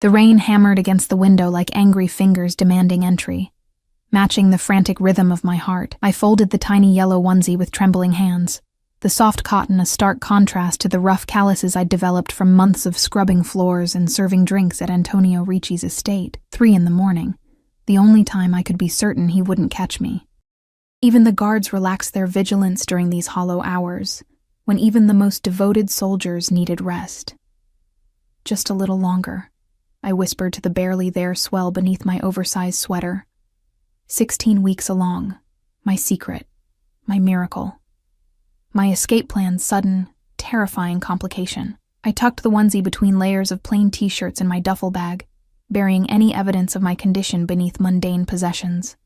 The rain hammered against the window like angry fingers demanding entry. Matching the frantic rhythm of my heart, I folded the tiny yellow onesie with trembling hands. The soft cotton a stark contrast to the rough calluses I'd developed from months of scrubbing floors and serving drinks at Antonio Ricci's estate, 3 a.m, the only time I could be certain he wouldn't catch me. Even the guards relaxed their vigilance during these hollow hours, when even the most devoted soldiers needed rest. Just a little longer, I whispered to the barely there swell beneath my oversized sweater. 16 weeks along, my secret, my miracle. My escape plan's sudden, terrifying complication. I tucked the onesie between layers of plain t-shirts in my duffel bag, burying any evidence of my condition beneath mundane possessions.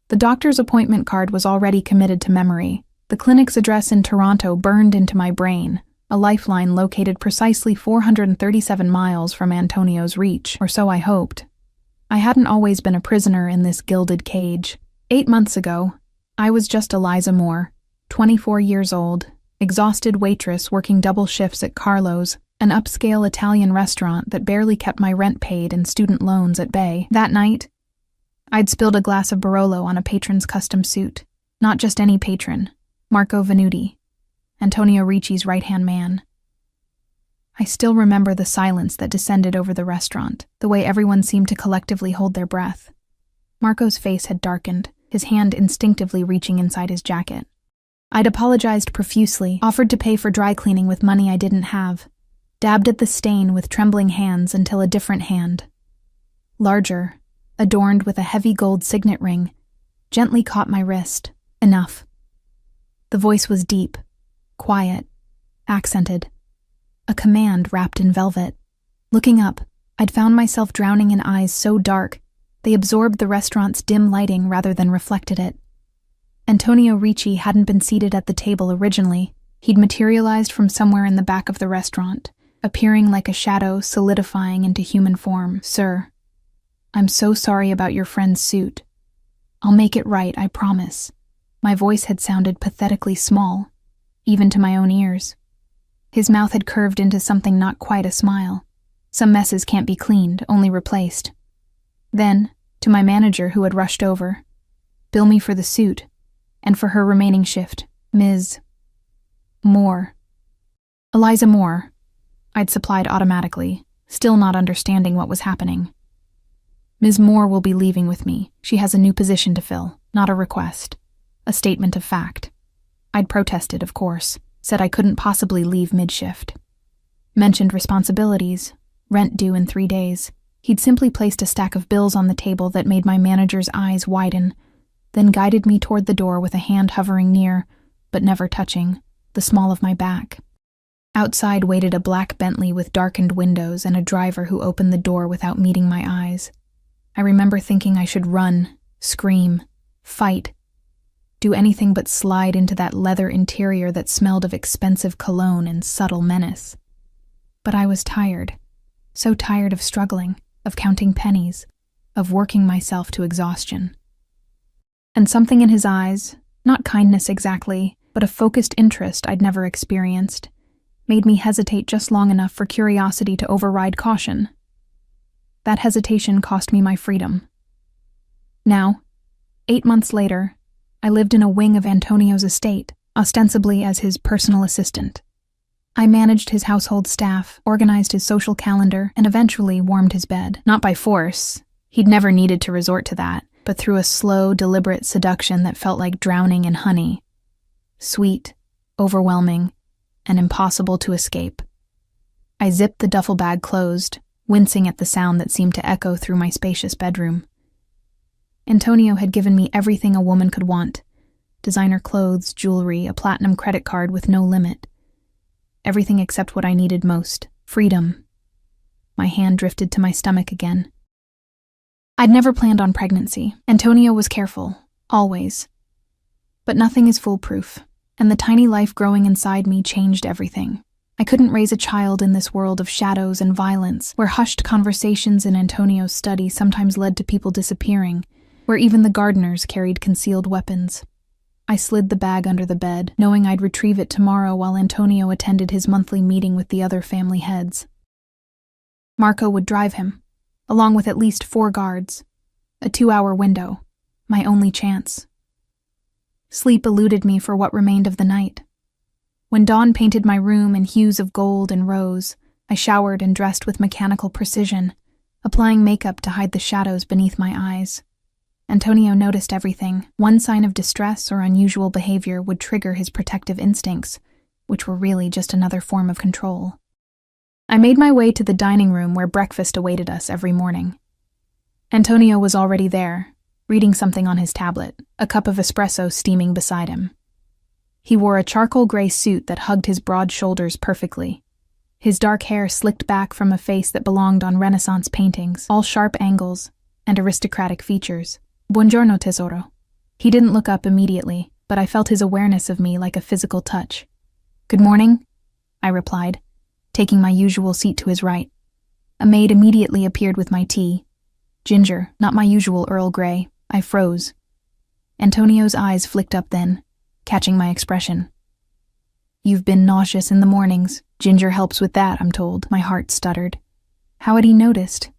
The doctor's appointment card was already committed to memory. The clinic's address in Toronto burned into my brain, a lifeline located precisely 437 miles from Antonio's reach, or so I hoped. I hadn't always been a prisoner in this gilded cage. 8 months ago, I was just Eliza Moore, 24 years old, exhausted waitress working double shifts at Carlo's, an upscale Italian restaurant that barely kept my rent paid and student loans at bay. That night, I'd spilled a glass of Barolo on a patron's custom suit. Not just any patron, Marco Venuti, Antonio Ricci's right-hand man. I still remember the silence that descended over the restaurant, the way everyone seemed to collectively hold their breath. Marco's face had darkened, his hand instinctively reaching inside his jacket. I'd apologized profusely, offered to pay for dry cleaning with money I didn't have, dabbed at the stain with trembling hands until a different hand, larger, adorned with a heavy gold signet ring, gently caught my wrist. Enough. The voice was deep, quiet, accented. A command wrapped in velvet. Looking up, I'd found myself drowning in eyes so dark, they absorbed the restaurant's dim lighting rather than reflected it. Antonio Ricci hadn't been seated at the table originally. He'd materialized from somewhere in the back of the restaurant, appearing like a shadow solidifying into human form. Sir, I'm so sorry about your friend's suit. I'll make it right, I promise. My voice had sounded pathetically small, even to my own ears. His mouth had curved into something not quite a smile. Some messes can't be cleaned, only replaced. Then, to my manager who had rushed over, bill me for the suit, and for her remaining shift, Ms. Moore. Eliza Moore, I'd supplied automatically, still not understanding what was happening. Ms. Moore will be leaving with me. She has a new position to fill, not a request. A statement of fact. I'd protested, of course, said I couldn't possibly leave mid-shift. Mentioned responsibilities, rent due in 3 days. He'd simply placed a stack of bills on the table that made my manager's eyes widen, then guided me toward the door with a hand hovering near, but never touching, the small of my back. Outside waited a black Bentley with darkened windows and a driver who opened the door without meeting my eyes. I remember thinking I should run, scream, fight, do anything but slide into that leather interior that smelled of expensive cologne and subtle menace. But I was tired, so tired of struggling, of counting pennies, of working myself to exhaustion. And something in his eyes, not kindness exactly, but a focused interest I'd never experienced, made me hesitate just long enough for curiosity to override caution. That hesitation cost me my freedom. Now, 8 months later, I lived in a wing of Antonio's estate, ostensibly as his personal assistant. I managed his household staff, organized his social calendar, and eventually warmed his bed. Not by force. He'd never needed to resort to that, but through a slow, deliberate seduction that felt like drowning in honey. Sweet, overwhelming, and impossible to escape. I zipped the duffel bag closed, wincing at the sound that seemed to echo through my spacious bedroom. Antonio had given me everything a woman could want. Designer clothes, jewelry, a platinum credit card with no limit. Everything except what I needed most, freedom. My hand drifted to my stomach again. I'd never planned on pregnancy. Antonio was careful, always. But nothing is foolproof, and the tiny life growing inside me changed everything. I couldn't raise a child in this world of shadows and violence, where hushed conversations in Antonio's study sometimes led to people disappearing, where even the gardeners carried concealed weapons. I slid the bag under the bed, knowing I'd retrieve it tomorrow while Antonio attended his monthly meeting with the other family heads. Marco would drive him. along with at least 4 guards. A 2-hour window. My only chance. Sleep eluded me for what remained of the night. When dawn painted my room in hues of gold and rose, I showered and dressed with mechanical precision, applying makeup to hide the shadows beneath my eyes. Antonio noticed everything. One sign of distress or unusual behavior would trigger his protective instincts, which were really just another form of control. I made my way to the dining room where breakfast awaited us every morning. Antonio was already there, reading something on his tablet, a cup of espresso steaming beside him. He wore a charcoal gray suit that hugged his broad shoulders perfectly. His dark hair slicked back from a face that belonged on Renaissance paintings, all sharp angles and aristocratic features. Buongiorno, tesoro. He didn't look up immediately, but I felt his awareness of me like a physical touch. Good morning, I replied, taking my usual seat to his right. A maid immediately appeared with my tea. Ginger, not my usual Earl Grey. I froze. Antonio's eyes flicked up then, catching my expression. You've been nauseous in the mornings. Ginger helps with that, I'm told. My heart stuttered. How had he noticed?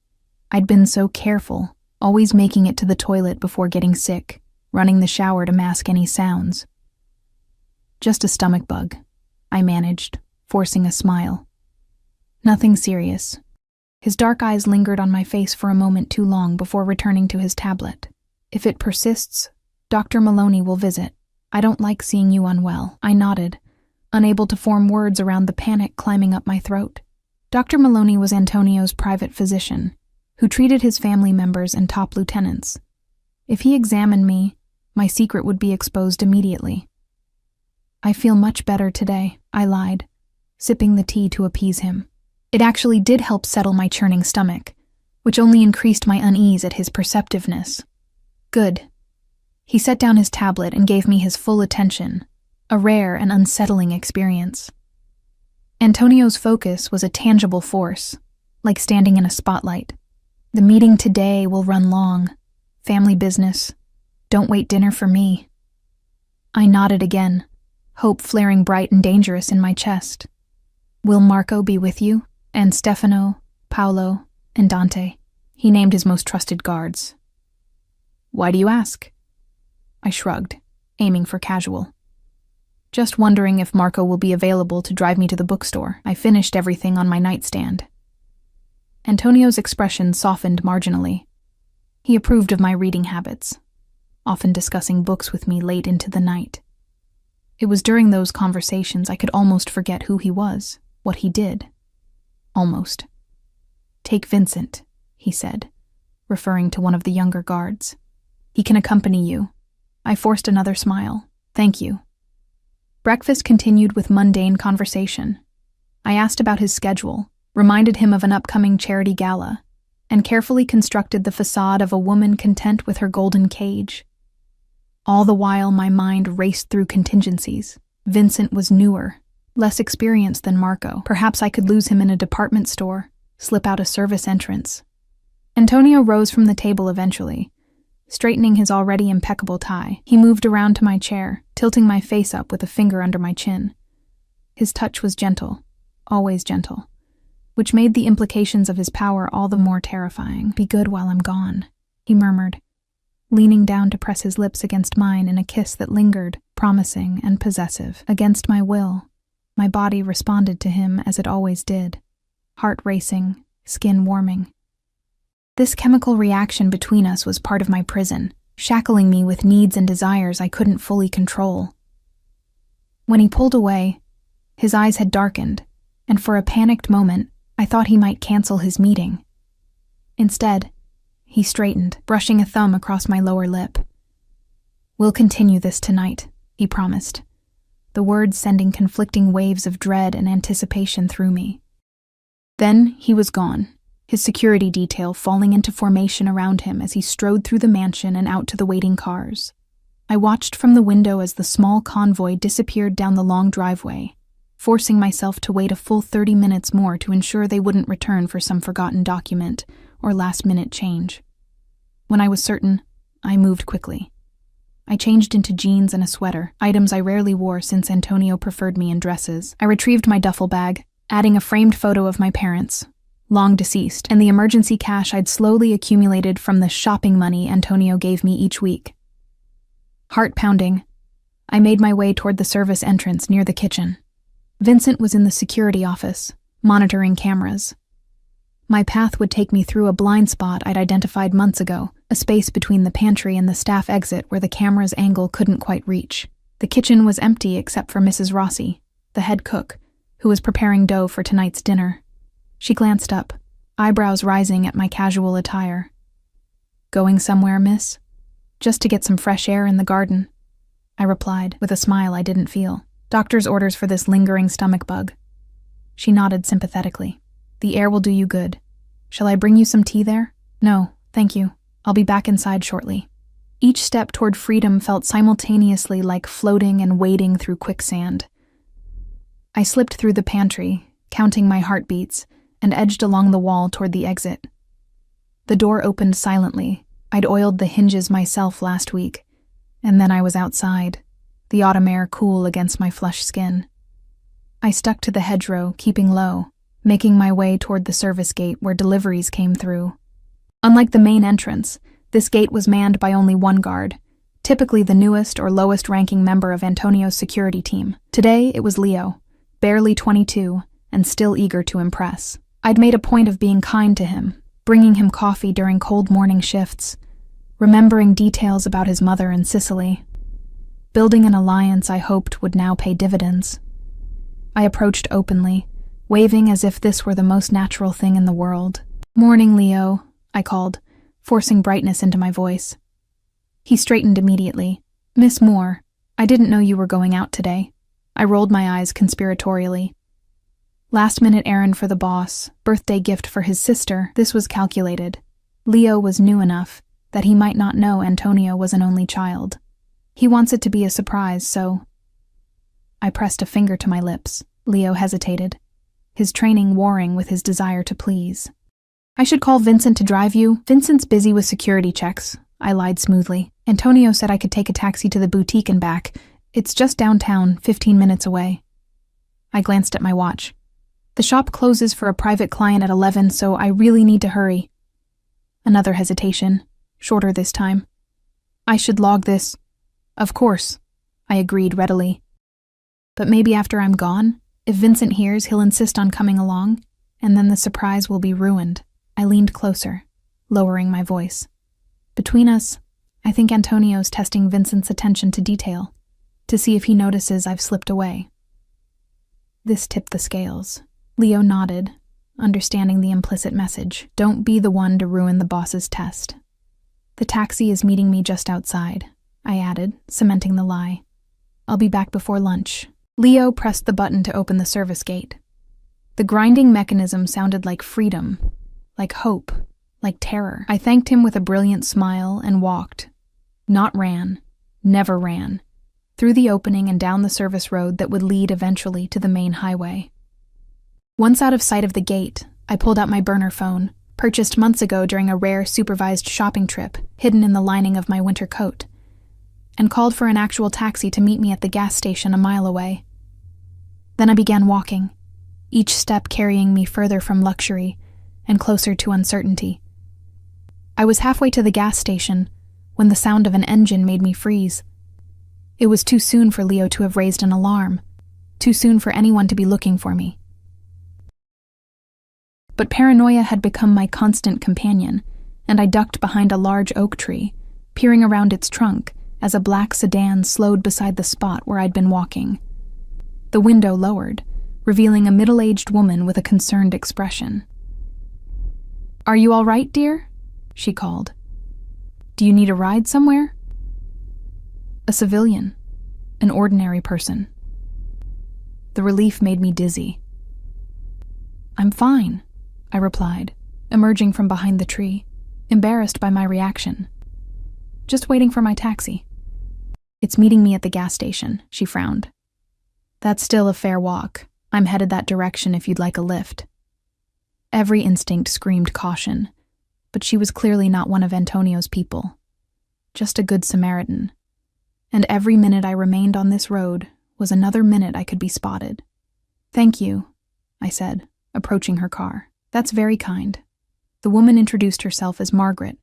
I'd been so careful, always making it to the toilet before getting sick, running the shower to mask any sounds. Just a stomach bug, I managed, forcing a smile. Nothing serious. His dark eyes lingered on my face for a moment too long before returning to his tablet. If it persists, Dr. Maloney will visit. I don't like seeing you unwell. I nodded, unable to form words around the panic climbing up my throat. Dr. Maloney was Antonio's private physician, who treated his family members and top lieutenants. If he examined me, my secret would be exposed immediately. I feel much better today, I lied, sipping the tea to appease him. It actually did help settle my churning stomach, which only increased my unease at his perceptiveness. Good. He set down his tablet and gave me his full attention, a rare and unsettling experience. Antonio's focus was a tangible force, like standing in a spotlight. The meeting today will run long. Family business. Don't wait dinner for me. I nodded again, hope flaring bright and dangerous in my chest. Will Marco be with you? And Stefano, Paolo, and Dante. He named his most trusted guards. Why do you ask? I shrugged, aiming for casual. Just wondering if Marco will be available to drive me to the bookstore. I finished everything on my nightstand. Antonio's expression softened marginally. He approved of my reading habits, often discussing books with me late into the night. It was during those conversations I could almost forget who he was, what he did. Almost. Take Vincent, he said, referring to one of the younger guards. He can accompany you. I forced another smile. Thank you. Breakfast continued with mundane conversation. I asked about his schedule, reminded him of an upcoming charity gala, and carefully constructed the facade of a woman content with her golden cage. All the while my mind raced through contingencies. Vincent was newer, less experienced than Marco. Perhaps I could lose him in a department store, slip out a service entrance. Antonio rose from the table eventually, straightening his already impeccable tie. He moved around to my chair, tilting my face up with a finger under my chin. His touch was gentle, always gentle, which made the implications of his power all the more terrifying. Be good while I'm gone, he murmured, leaning down to press his lips against mine in a kiss that lingered, promising and possessive. Against my will, my body responded to him as it always did, heart racing, skin warming. This chemical reaction between us was part of my prison, shackling me with needs and desires I couldn't fully control. When he pulled away, his eyes had darkened, and for a panicked moment, I thought he might cancel his meeting. Instead, he straightened, brushing a thumb across my lower lip. We'll continue this tonight, he promised, the words sending conflicting waves of dread and anticipation through me. Then he was gone, his security detail falling into formation around him as he strode through the mansion and out to the waiting cars. I watched from the window as the small convoy disappeared down the long driveway, forcing myself to wait a full 30 minutes more to ensure they wouldn't return for some forgotten document or last-minute change. When I was certain, I moved quickly. I changed into jeans and a sweater, items I rarely wore since Antonio preferred me in dresses. I retrieved my duffel bag, adding a framed photo of my parents, long deceased, and the emergency cash I'd slowly accumulated from the shopping money Antonio gave me each week. Heart pounding, I made my way toward the service entrance near the kitchen. Vincent was in the security office, monitoring cameras. My path would take me through a blind spot I'd identified months ago, a space between the pantry and the staff exit where the camera's angle couldn't quite reach. The kitchen was empty except for Mrs. Rossi, the head cook, who was preparing dough for tonight's dinner. She glanced up, eyebrows rising at my casual attire. "Going somewhere, miss?" "Just to get some fresh air in the garden," I replied, with a smile I didn't feel. "Doctor's orders for this lingering stomach bug." She nodded sympathetically. "The air will do you good. Shall I bring you some tea there?" "No, thank you. I'll be back inside shortly." Each step toward freedom felt simultaneously like floating and wading through quicksand. I slipped through the pantry, counting my heartbeats, and edged along the wall toward the exit. The door opened silently. I'd oiled the hinges myself last week, and then I was outside, the autumn air cool against my flushed skin. I stuck to the hedgerow, keeping low, making my way toward the service gate where deliveries came through. Unlike the main entrance, this gate was manned by only one guard, typically the newest or lowest-ranking member of Antonio's security team. Today, it was Leo, barely 22, and still eager to impress. I'd made a point of being kind to him, bringing him coffee during cold morning shifts, remembering details about his mother in Sicily, building an alliance I hoped would now pay dividends. I approached openly, waving as if this were the most natural thing in the world. "Morning, Leo," I called, forcing brightness into my voice. He straightened immediately. "Miss Moore, I didn't know you were going out today." I rolled my eyes conspiratorially. Last-minute errand for the boss, birthday gift for his sister, this was calculated. Leo was new enough that he might not know Antonio was an only child. He wants it to be a surprise, so... I pressed a finger to my lips. Leo hesitated, his training warring with his desire to please. "I should call Vincent to drive you. Vincent's busy with security checks," I lied smoothly. "Antonio said I could take a taxi to the boutique and back. It's just downtown, 15 minutes away." I glanced at my watch. "The shop closes for a private client at 11, so I really need to hurry." Another hesitation, shorter this time. "I should log this." "Of course," I agreed readily. "But maybe after I'm gone, if Vincent hears, he'll insist on coming along, and then the surprise will be ruined." I leaned closer, lowering my voice. "Between us, I think Antonio's testing Vincent's attention to detail, to see if he notices I've slipped away." This tipped the scales. Leo nodded, understanding the implicit message. "Don't be the one to ruin the boss's test." "The taxi is meeting me just outside," I added, cementing the lie. "I'll be back before lunch." Leo pressed the button to open the service gate. The grinding mechanism sounded like freedom, like hope, like terror. I thanked him with a brilliant smile and walked. Not ran, never ran, through the opening and down the service road that would lead eventually to the main highway. Once out of sight of the gate, I pulled out my burner phone, purchased months ago during a rare supervised shopping trip hidden in the lining of my winter coat, and called for an actual taxi to meet me at the gas station a mile away. Then I began walking, each step carrying me further from luxury and closer to uncertainty. I was halfway to the gas station when the sound of an engine made me freeze. It was too soon for Leo to have raised an alarm, too soon for anyone to be looking for me. But paranoia had become my constant companion, and I ducked behind a large oak tree, peering around its trunk as a black sedan slowed beside the spot where I'd been walking. The window lowered, revealing a middle-aged woman with a concerned expression. "Are you all right, dear?" she called. "Do you need a ride somewhere?" A civilian, an ordinary person. The relief made me dizzy. "I'm fine," I replied, emerging from behind the tree, embarrassed by my reaction. "Just waiting for my taxi." "It's meeting me at the gas station," she frowned. "That's still a fair walk. I'm headed that direction if you'd like a lift." Every instinct screamed caution, but she was clearly not one of Antonio's people. Just a good Samaritan. And every minute I remained on this road was another minute I could be spotted. "Thank you," I said, approaching her car. That's very kind. The woman introduced herself as Margaret,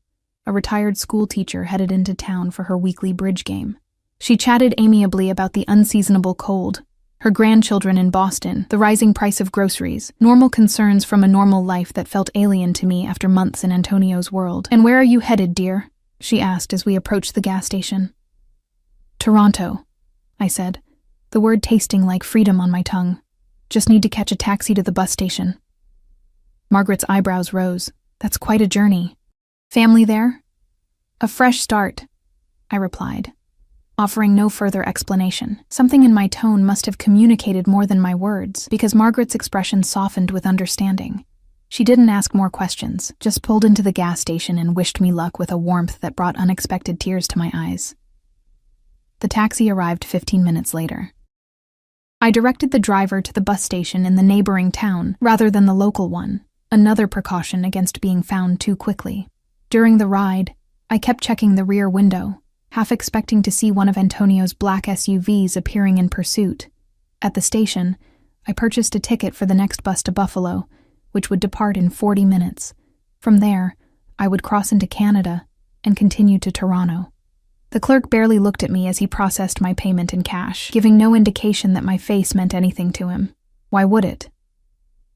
a retired school teacher headed into town for her weekly bridge game. She chatted amiably about the unseasonable cold, her grandchildren in Boston, the rising price of groceries, normal concerns from a normal life that felt alien to me after months in Antonio's world. "And where are you headed, dear?" she asked as we approached the gas station. "Toronto," I said, the word tasting like freedom on my tongue. "Just need to catch a taxi to the bus station." Margaret's eyebrows rose. "That's quite a journey. Family there?" "A fresh start," I replied, offering no further explanation. Something in my tone must have communicated more than my words, because Margaret's expression softened with understanding. She didn't ask more questions, just pulled into the gas station and wished me luck with a warmth that brought unexpected tears to my eyes. The taxi arrived 15 minutes later. I directed the driver to the bus station in the neighboring town rather than the local one, another precaution against being found too quickly. During the ride, I kept checking the rear window, half expecting to see one of Antonio's black SUVs appearing in pursuit. At the station, I purchased a ticket for the next bus to Buffalo, which would depart in 40 minutes. From there, I would cross into Canada and continue to Toronto. The clerk barely looked at me as he processed my payment in cash, giving no indication that my face meant anything to him. Why would it?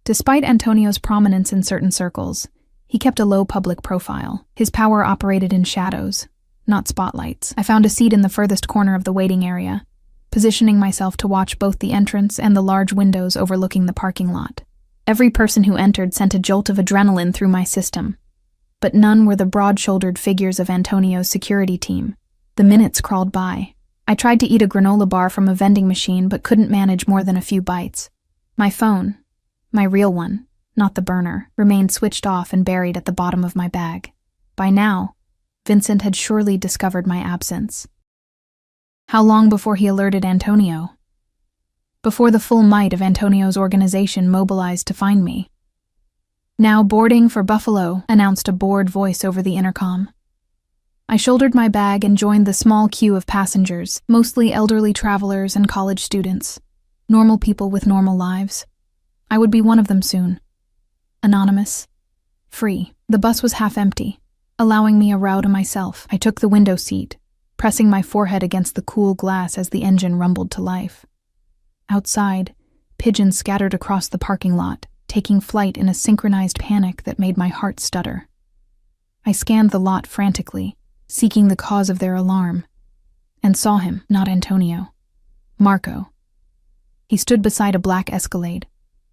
Despite Antonio's prominence in certain circles, he kept a low public profile. His power operated in shadows, not spotlights. I found a seat in the furthest corner of the waiting area, positioning myself to watch both the entrance and the large windows overlooking the parking lot. Every person who entered sent a jolt of adrenaline through my system, but none were the broad-shouldered figures of Antonio's security team. The minutes crawled by. I tried to eat a granola bar from a vending machine but couldn't manage more than a few bites. My phone, my real one, not the burner, remained switched off and buried at the bottom of my bag. By now, Vincent had surely discovered my absence. How long before he alerted Antonio? Before the full might of Antonio's organization mobilized to find me. "Now boarding for Buffalo," announced a bored voice over the intercom. I shouldered my bag and joined the small queue of passengers, mostly elderly travelers and college students. Normal people with normal lives. I would be one of them soon. Anonymous. Free. The bus was half empty, allowing me a row to myself. I took the window seat, pressing my forehead against the cool glass as the engine rumbled to life. Outside, pigeons scattered across the parking lot, taking flight in a synchronized panic that made my heart stutter. I scanned the lot frantically, seeking the cause of their alarm, and saw him, not Antonio. Marco. He stood beside a black Escalade,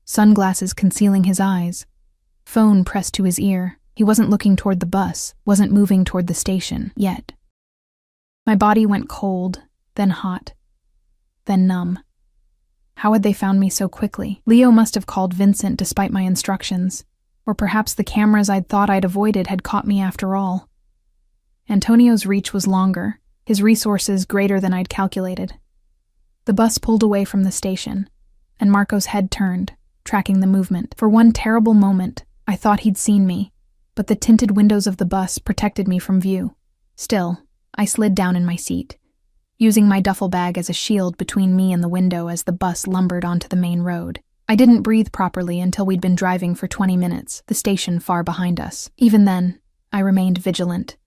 sunglasses concealing his eyes, phone pressed to his ear. He wasn't looking toward the bus, wasn't moving toward the station, yet. My body went cold, then hot, then numb. How had they found me so quickly? Leo must have called Vincent despite my instructions, or perhaps the cameras I'd thought I'd avoided had caught me after all. Antonio's reach was longer, his resources greater than I'd calculated. The bus pulled away from the station, and Marco's head turned, tracking the movement. For one terrible moment, I thought he'd seen me, but the tinted windows of the bus protected me from view. Still, I slid down in my seat, using my duffel bag as a shield between me and the window as the bus lumbered onto the main road. I didn't breathe properly until we'd been driving for 20 minutes, the station far behind us. Even then, I remained vigilant,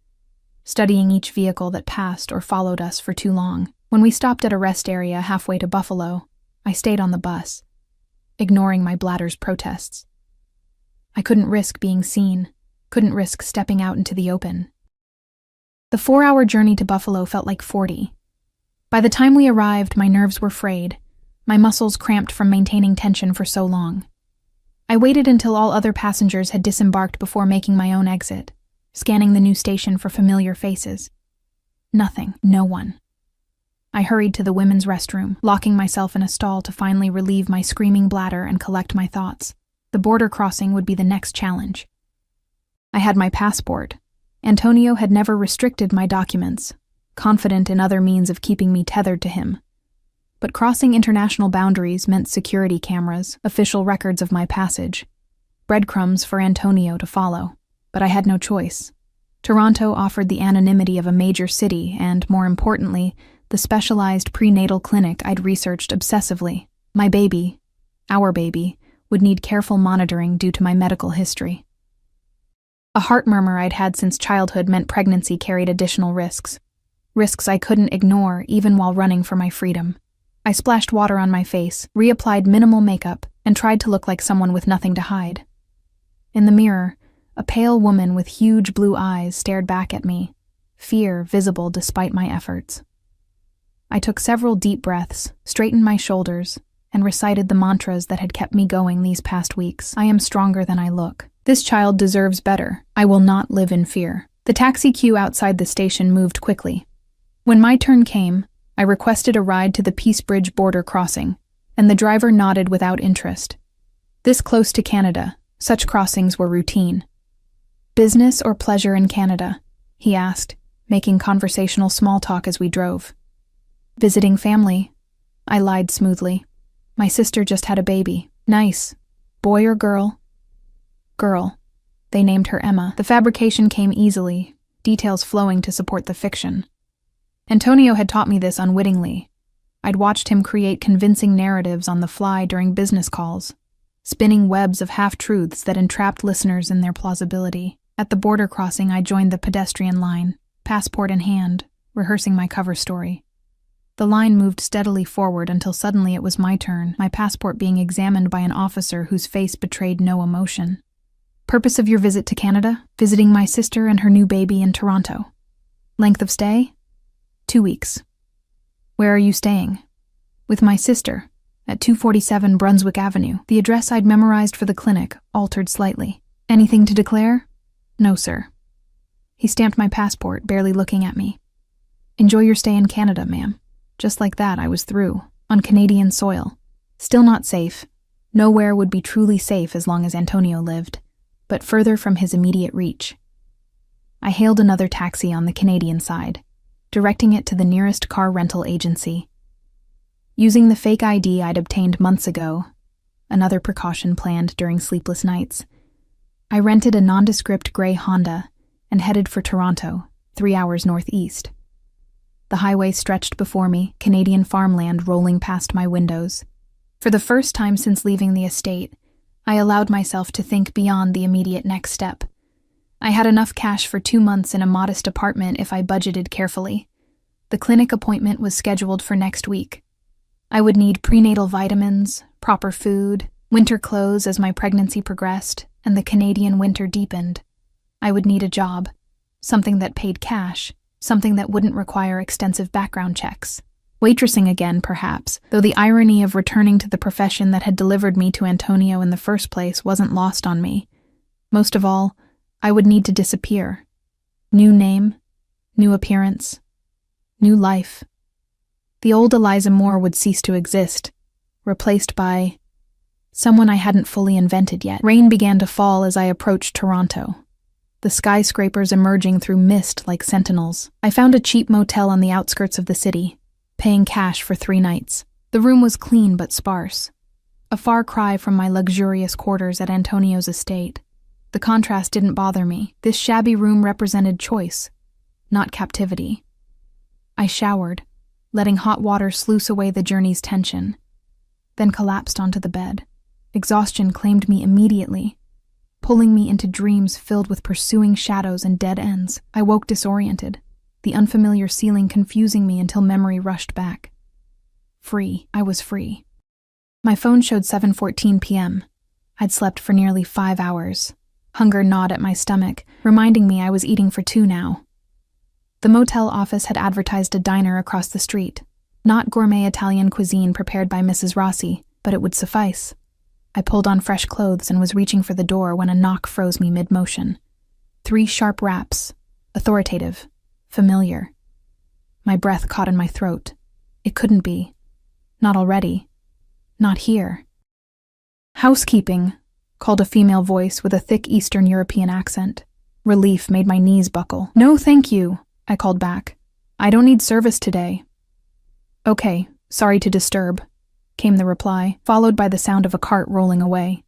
studying each vehicle that passed or followed us for too long. When we stopped at a rest area halfway to Buffalo, I stayed on the bus, ignoring my bladder's protests. I couldn't risk being seen, couldn't risk stepping out into the open. The 4-hour journey to Buffalo felt like 40. By the time we arrived, my nerves were frayed, my muscles cramped from maintaining tension for so long. I waited until all other passengers had disembarked before making my own exit, scanning the new station for familiar faces. Nothing, no one. I hurried to the women's restroom, locking myself in a stall to finally relieve my screaming bladder and collect my thoughts. The border crossing would be the next challenge. I had my passport. Antonio had never restricted my documents, confident in other means of keeping me tethered to him. But crossing international boundaries meant security cameras, official records of my passage, breadcrumbs for Antonio to follow. But I had no choice. Toronto offered the anonymity of a major city and, more importantly, the specialized prenatal clinic I'd researched obsessively. My baby, our baby, would need careful monitoring due to my medical history. A heart murmur I'd had since childhood meant pregnancy carried additional risks. Risks I couldn't ignore even while running for my freedom. I splashed water on my face, reapplied minimal makeup, and tried to look like someone with nothing to hide. In the mirror, a pale woman with huge blue eyes stared back at me, fear visible despite my efforts. I took several deep breaths, straightened my shoulders, and recited the mantras that had kept me going these past weeks. I am stronger than I look. This child deserves better. I will not live in fear. The taxi queue outside the station moved quickly. When my turn came, I requested a ride to the Peace Bridge border crossing, and the driver nodded without interest. This close to Canada, such crossings were routine. "Business or pleasure in Canada?" he asked, making conversational small talk as we drove. "Visiting family," I lied smoothly. "My sister just had a baby." "Nice. Boy or girl?" "Girl." They named her Emma. The fabrication came easily, details flowing to support the fiction. Antonio had taught me this unwittingly. I'd watched him create convincing narratives on the fly during business calls, spinning webs of half-truths that entrapped listeners in their plausibility. At the border crossing, I joined the pedestrian line, passport in hand, rehearsing my cover story. The line moved steadily forward until suddenly it was my turn, my passport being examined by an officer whose face betrayed no emotion. "Purpose of your visit to Canada?" "Visiting my sister and her new baby in Toronto." "Length of stay?" 2 weeks. "Where are you staying?" "With my sister, at 247 Brunswick Avenue." The address I'd memorized for the clinic altered slightly. "Anything to declare?" "No, sir." He stamped my passport, barely looking at me. "Enjoy your stay in Canada, ma'am." Just like that, I was through, on Canadian soil. Still not safe. Nowhere would be truly safe as long as Antonio lived, but further from his immediate reach. I hailed another taxi on the Canadian side, directing it to the nearest car rental agency. Using the fake ID I'd obtained months ago, another precaution planned during sleepless nights, I rented a nondescript gray Honda and headed for Toronto, 3 hours northeast. The highway stretched before me, Canadian farmland rolling past my windows. For the first time since leaving the estate, I allowed myself to think beyond the immediate next step. I had enough cash for 2 months in a modest apartment if I budgeted carefully. The clinic appointment was scheduled for next week. I would need prenatal vitamins, proper food, winter clothes as my pregnancy progressed and the Canadian winter deepened. I would need a job, something that paid cash, something that wouldn't require extensive background checks. Waitressing again, perhaps, though the irony of returning to the profession that had delivered me to Antonio in the first place wasn't lost on me. Most of all, I would need to disappear. New name, new appearance, new life. The old Eliza Moore would cease to exist, replaced by someone I hadn't fully invented yet. Rain began to fall as I approached Toronto, the skyscrapers emerging through mist like sentinels. I found a cheap motel on the outskirts of the city, paying cash for 3 nights. The room was clean but sparse, a far cry from my luxurious quarters at Antonio's estate. The contrast didn't bother me. This shabby room represented choice, not captivity. I showered, letting hot water sluice away the journey's tension, then collapsed onto the bed. Exhaustion claimed me immediately, pulling me into dreams filled with pursuing shadows and dead ends. I woke disoriented, the unfamiliar ceiling confusing me until memory rushed back. Free. I was free. My phone showed 7:14 p.m. I'd slept for nearly 5 hours. Hunger gnawed at my stomach, reminding me I was eating for 2 now. The motel office had advertised a diner across the street. Not gourmet Italian cuisine prepared by Mrs. Rossi, but it would suffice. I pulled on fresh clothes and was reaching for the door when a knock froze me mid-motion. 3 sharp raps, authoritative, familiar. My breath caught in my throat. It couldn't be. Not already. Not here. "Housekeeping," called a female voice with a thick Eastern European accent. Relief made my knees buckle. "No, thank you," I called back. "I don't need service today." "Okay, sorry to disturb," came the reply, followed by the sound of a cart rolling away.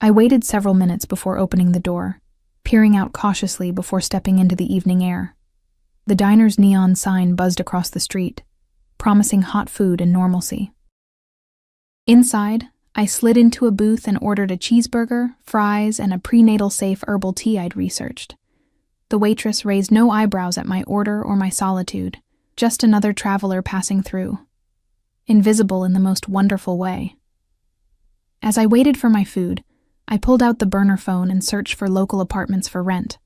I waited several minutes before opening the door, peering out cautiously before stepping into the evening air. The diner's neon sign buzzed across the street, promising hot food and normalcy. Inside, I slid into a booth and ordered a cheeseburger, fries, and a prenatal-safe herbal tea I'd researched. The waitress raised no eyebrows at my order or my solitude, just another traveler passing through. Invisible in the most wonderful way. As I waited for my food, I pulled out the burner phone and searched for local apartments for rent.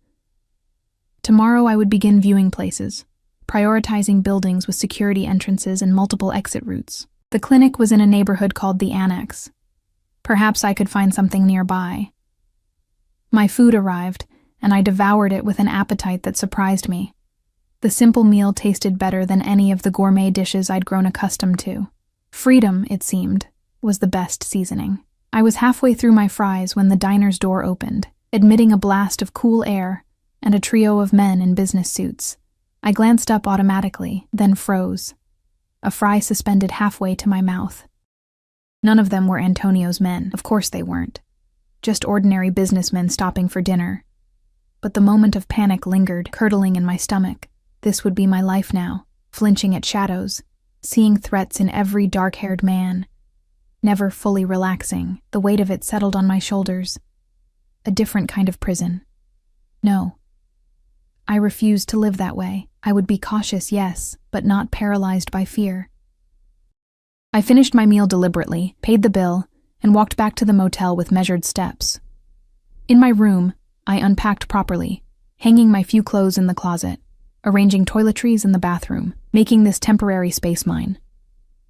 Tomorrow I would begin viewing places, prioritizing buildings with security entrances and multiple exit routes. The clinic was in a neighborhood called the Annex. Perhaps I could find something nearby. My food arrived, and I devoured it with an appetite that surprised me. The simple meal tasted better than any of the gourmet dishes I'd grown accustomed to. Freedom, it seemed, was the best seasoning. I was halfway through my fries when the diner's door opened, admitting a blast of cool air and a trio of men in business suits. I glanced up automatically, then froze, a fry suspended halfway to my mouth. None of them were Antonio's men. Of course they weren't. Just ordinary businessmen stopping for dinner. But the moment of panic lingered, curdling in my stomach. This would be my life now, flinching at shadows, seeing threats in every dark-haired man. Never fully relaxing, the weight of it settled on my shoulders. A different kind of prison. No. I refused to live that way. I would be cautious, yes, but not paralyzed by fear. I finished my meal deliberately, paid the bill, and walked back to the motel with measured steps. In my room, I unpacked properly, hanging my few clothes in the closet, arranging toiletries in the bathroom, making this temporary space mine.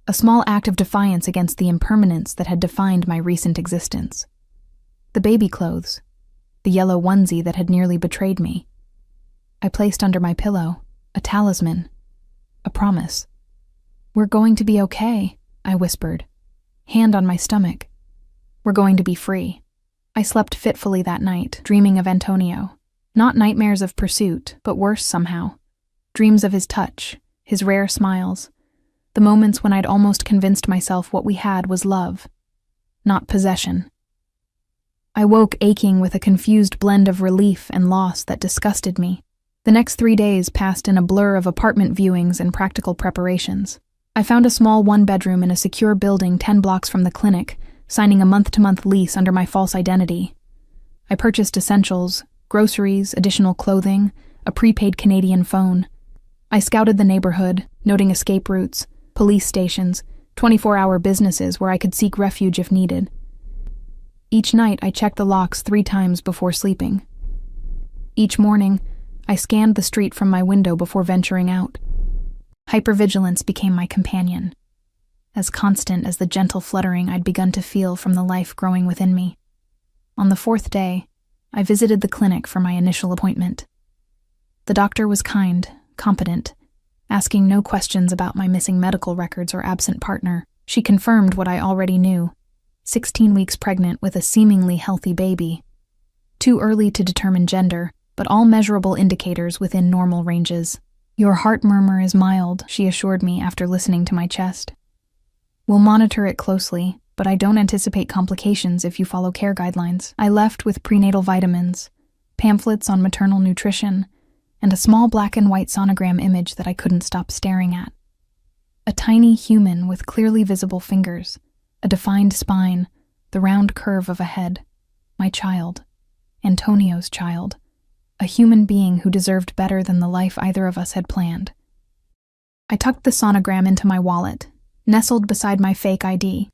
A small act of defiance against the impermanence that had defined my recent existence. The baby clothes, the yellow onesie that had nearly betrayed me. I placed under my pillow a talisman, a promise. "We're going to be okay," I whispered, hand on my stomach. "We're going to be free." I slept fitfully that night, dreaming of Antonio. Not nightmares of pursuit, but worse somehow. Dreams of his touch, his rare smiles, the moments when I'd almost convinced myself what we had was love, not possession. I woke aching with a confused blend of relief and loss that disgusted me. The next 3 days passed in a blur of apartment viewings and practical preparations. I found a small one-bedroom in a secure building 10 blocks from the clinic, signing a month-to-month lease under my false identity. I purchased essentials, groceries, additional clothing, a prepaid Canadian phone. I scouted the neighborhood, noting escape routes, police stations, 24-hour businesses where I could seek refuge if needed. Each night I checked the locks 3 times before sleeping. Each morning, I scanned the street from my window before venturing out. Hypervigilance became my companion, as constant as the gentle fluttering I'd begun to feel from the life growing within me. On the 4th day, I visited the clinic for my initial appointment. The doctor was kind, competent, asking no questions about my missing medical records or absent partner. She confirmed what I already knew: 16 weeks pregnant with a seemingly healthy baby. Too early to determine gender, but all measurable indicators within normal ranges. "Your heart murmur is mild," she assured me after listening to my chest. "We'll monitor it closely, but I don't anticipate complications if you follow care guidelines." I left with prenatal vitamins, pamphlets on maternal nutrition, and a small black and white sonogram image that I couldn't stop staring at. A tiny human with clearly visible fingers, a defined spine, the round curve of a head. My child. Antonio's child. A human being who deserved better than the life either of us had planned. I tucked the sonogram into my wallet, nestled beside my fake ID.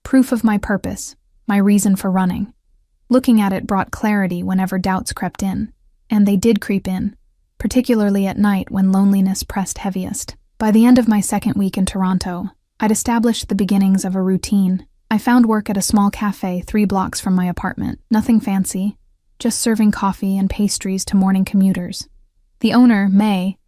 Proof of my purpose, my reason for running. Looking at it brought clarity whenever doubts crept in. And they did creep in, particularly at night when loneliness pressed heaviest. By the end of my 2nd week in Toronto, I'd established the beginnings of a routine. I found work at a small cafe 3 blocks from my apartment. Nothing fancy, just serving coffee and pastries to morning commuters. The owner, May,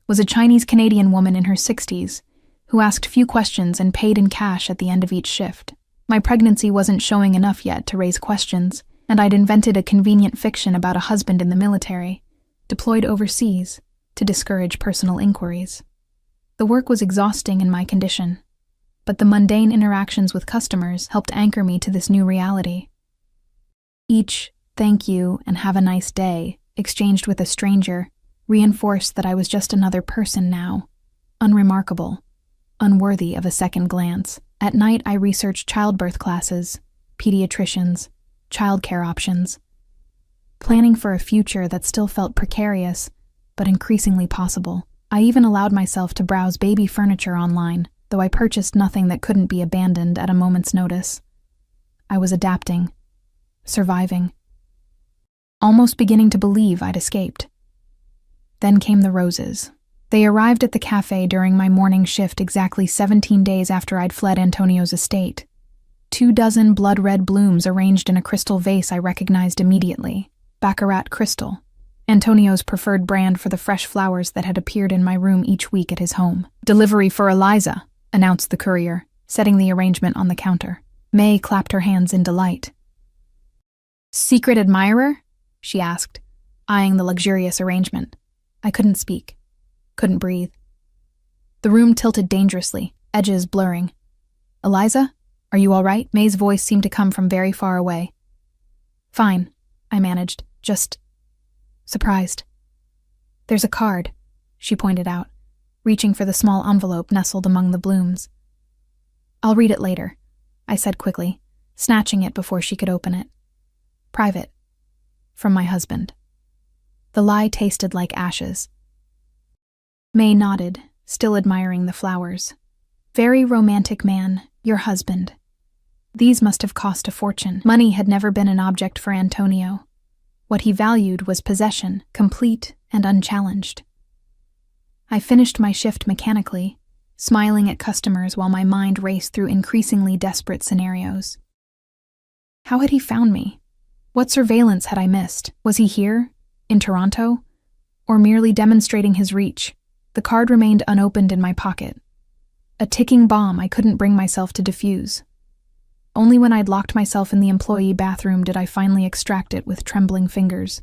was a Chinese-Canadian woman in her 60s who asked few questions and paid in cash at the end of each shift. My pregnancy wasn't showing enough yet to raise questions, and I'd invented a convenient fiction about a husband in the military, deployed overseas, to discourage personal inquiries. The work was exhausting in my condition, but the mundane interactions with customers helped anchor me to this new reality. Each "thank you" and "have a nice day" exchanged with a stranger reinforced that I was just another person now, unremarkable, unworthy of a second glance. At night, I researched childbirth classes, pediatricians, childcare options, planning for a future that still felt precarious, but increasingly possible. I even allowed myself to browse baby furniture online, though I purchased nothing that couldn't be abandoned at a moment's notice. I was adapting, surviving, almost beginning to believe I'd escaped. Then came the roses. They arrived at the cafe during my morning shift exactly 17 days after I'd fled Antonio's estate. 24 blood-red blooms arranged in a crystal vase I recognized immediately. Baccarat crystal, Antonio's preferred brand for the fresh flowers that had appeared in my room each week at his home. "Delivery for Eliza," announced the courier, setting the arrangement on the counter. May clapped her hands in delight. "Secret admirer?" she asked, eyeing the luxurious arrangement. I couldn't speak, couldn't breathe. The room tilted dangerously, edges blurring. "Eliza, are you all right?" May's voice seemed to come from very far away. "Fine," I managed, just surprised. "There's a card," she pointed out, reaching for the small envelope nestled among the blooms. "I'll read it later," I said quickly, snatching it before she could open it. "Private. From my husband." The lie tasted like ashes. May nodded, still admiring the flowers. "Very romantic man, your husband. These must have cost a fortune." Money had never been an object for Antonio. What he valued was possession, complete and unchallenged. I finished my shift mechanically, smiling at customers while my mind raced through increasingly desperate scenarios. How had he found me? What surveillance had I missed? Was he here, in Toronto, or merely demonstrating his reach? The card remained unopened in my pocket. A ticking bomb I couldn't bring myself to defuse. Only when I'd locked myself in the employee bathroom did I finally extract it with trembling fingers.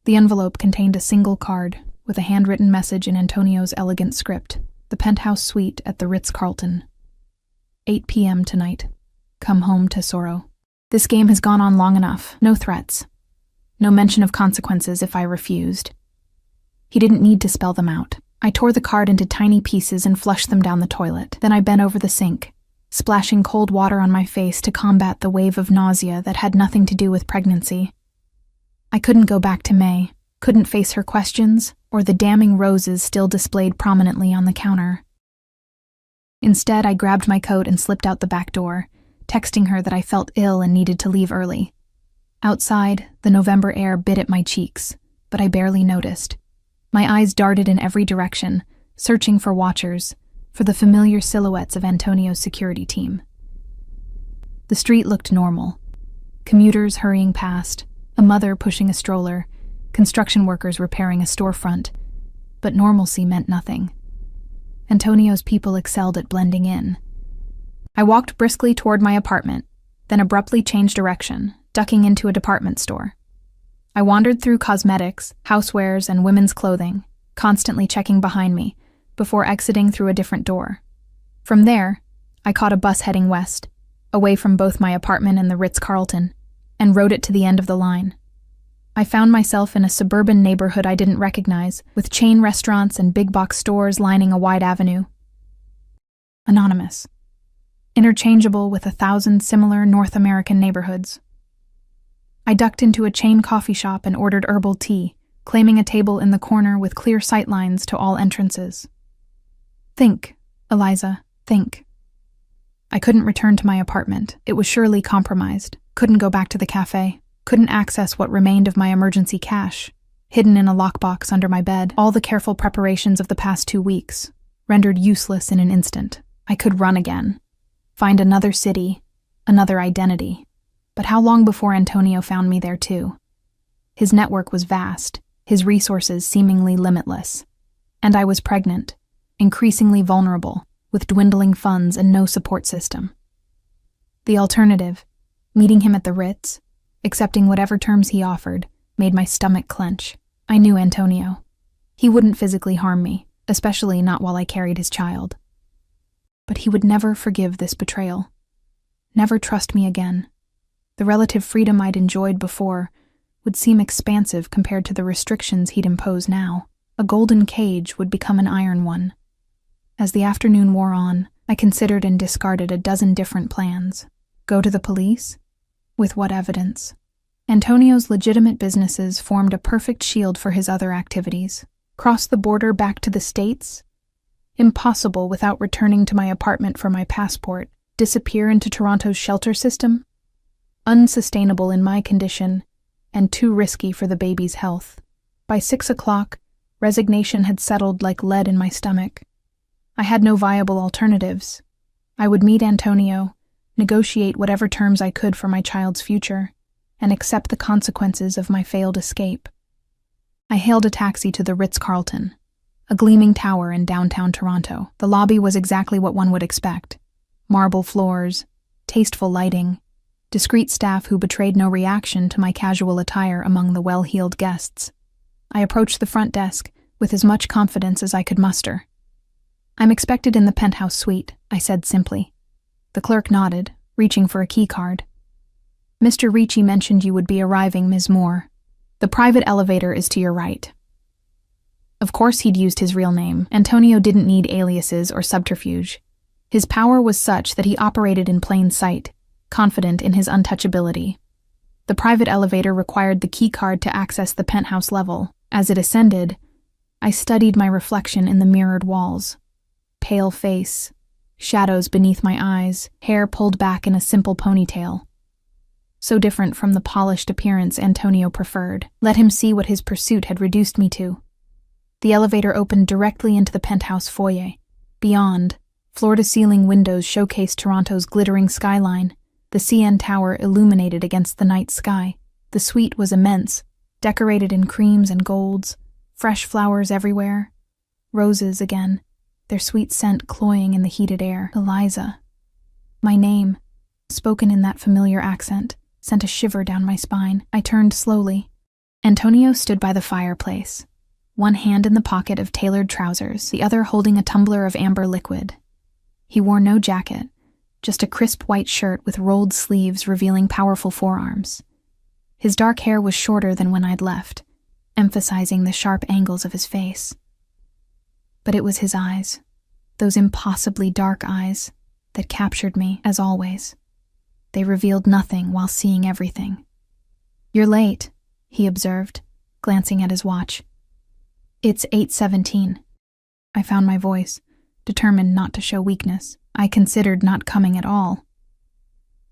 The envelope contained a single card, with a handwritten message in Antonio's elegant script. "The penthouse suite at the Ritz-Carlton. 8 p.m. tonight. Come home, Tesoro." This game has gone on long enough. No threats. No mention of consequences if I refused. He didn't need to spell them out. I tore the card into tiny pieces and flushed them down the toilet. Then I bent over the sink, splashing cold water on my face to combat the wave of nausea that had nothing to do with pregnancy. I couldn't go back to May, couldn't face her questions, or the damning roses still displayed prominently on the counter. Instead, I grabbed my coat and slipped out the back door, texting her that I felt ill and needed to leave early. Outside, the November air bit at my cheeks, but I barely noticed. My eyes darted in every direction, searching for watchers, for the familiar silhouettes of Antonio's security team. The street looked normal. Commuters hurrying past, a mother pushing a stroller, construction workers repairing a storefront. But normalcy meant nothing. Antonio's people excelled at blending in. I walked briskly toward my apartment, then abruptly changed direction, ducking into a department store. I wandered through cosmetics, housewares, and women's clothing, constantly checking behind me, before exiting through a different door. From there, I caught a bus heading west, away from both my apartment and the Ritz-Carlton, and rode it to the end of the line. I found myself in a suburban neighborhood I didn't recognize, with chain restaurants and big-box stores lining a wide avenue. Anonymous. Interchangeable with 1,000 similar North American neighborhoods. I ducked into a chain coffee shop and ordered herbal tea, claiming a table in the corner with clear sightlines to all entrances. Think, Eliza, think. I couldn't return to my apartment. It was surely compromised. Couldn't go back to the cafe. Couldn't access what remained of my emergency cash, hidden in a lockbox under my bed. All the careful preparations of the past 2 weeks, rendered useless in an instant. I could run again. Find another city, another identity. But how long before Antonio found me there too? His network was vast, his resources seemingly limitless. And I was pregnant, increasingly vulnerable, with dwindling funds and no support system. The alternative, meeting him at the Ritz, accepting whatever terms he offered, made my stomach clench. I knew Antonio. He wouldn't physically harm me, especially not while I carried his child. But he would never forgive this betrayal. Never trust me again. The relative freedom I'd enjoyed before would seem expansive compared to the restrictions he'd impose now. A golden cage would become an iron one. As the afternoon wore on, I considered and discarded a dozen different plans. Go to the police? With what evidence? Antonio's legitimate businesses formed a perfect shield for his other activities. Cross the border back to the States? Impossible without returning to my apartment for my passport. Disappear into Toronto's shelter system? Unsustainable in my condition, and too risky for the baby's health. By 6 o'clock, resignation had settled like lead in my stomach. I had no viable alternatives. I would meet Antonio, negotiate whatever terms I could for my child's future, and accept the consequences of my failed escape. I hailed a taxi to the Ritz-Carlton, a gleaming tower in downtown Toronto. The lobby was exactly what one would expect. Marble floors, tasteful lighting, discreet staff who betrayed no reaction to my casual attire among the well-heeled guests. I approached the front desk with as much confidence as I could muster. "I'm expected in the penthouse suite," I said simply. The clerk nodded, reaching for a key card. "Mr. Ricci mentioned you would be arriving, Ms. Moore. The private elevator is to your right." Of course he'd used his real name. Antonio didn't need aliases or subterfuge. His power was such that he operated in plain sight, confident in his untouchability. The private elevator required the key card to access the penthouse level. As it ascended, I studied my reflection in the mirrored walls. Pale face, shadows beneath my eyes, hair pulled back in a simple ponytail. So different from the polished appearance Antonio preferred. Let him see what his pursuit had reduced me to. The elevator opened directly into the penthouse foyer. Beyond, floor-to-ceiling windows showcased Toronto's glittering skyline, the CN Tower illuminated against the night sky. The suite was immense, decorated in creams and golds, fresh flowers everywhere. Roses again, their sweet scent cloying in the heated air. Eliza. My name, spoken in that familiar accent, sent a shiver down my spine. I turned slowly. Antonio stood by the fireplace, one hand in the pocket of tailored trousers, the other holding a tumbler of amber liquid. He wore no jacket, just a crisp white shirt with rolled sleeves revealing powerful forearms. His dark hair was shorter than when I'd left, emphasizing the sharp angles of his face. But it was his eyes, those impossibly dark eyes, that captured me, as always. They revealed nothing while seeing everything. "You're late," he observed, glancing at his watch. "It's 8:17. I found my voice, determined not to show weakness. I considered not coming at all.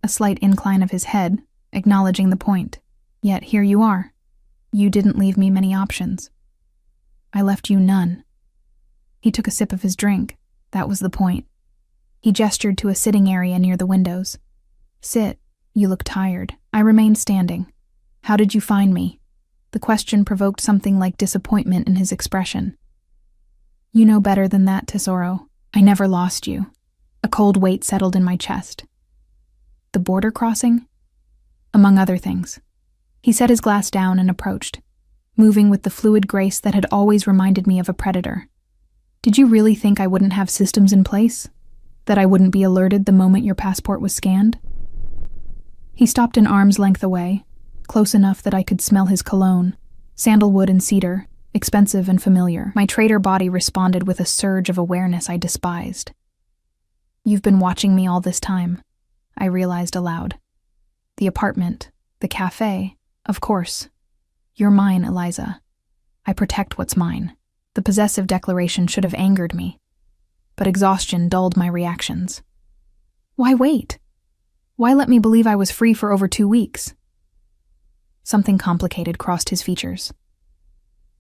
A slight incline of his head, acknowledging the point. Yet here you are. You didn't leave me many options. I left you none. He took a sip of his drink. That was the point. He gestured to a sitting area near the windows. Sit. You look tired. I remained standing. How did you find me? The question provoked something like disappointment in his expression. You know better than that, Tesoro. I never lost you. A cold weight settled in my chest. The border crossing? Among other things. He set his glass down and approached, moving with the fluid grace that had always reminded me of a predator. Did you really think I wouldn't have systems in place? That I wouldn't be alerted the moment your passport was scanned? He stopped an arm's length away, close enough that I could smell his cologne, sandalwood and cedar, expensive and familiar. My traitor body responded with a surge of awareness I despised. You've been watching me all this time, I realized aloud. The apartment, the cafe, of course. You're mine, Eliza. I protect what's mine. The possessive declaration should have angered me, but exhaustion dulled my reactions. Why wait? Why let me believe I was free for over 2 weeks? Something complicated crossed his features.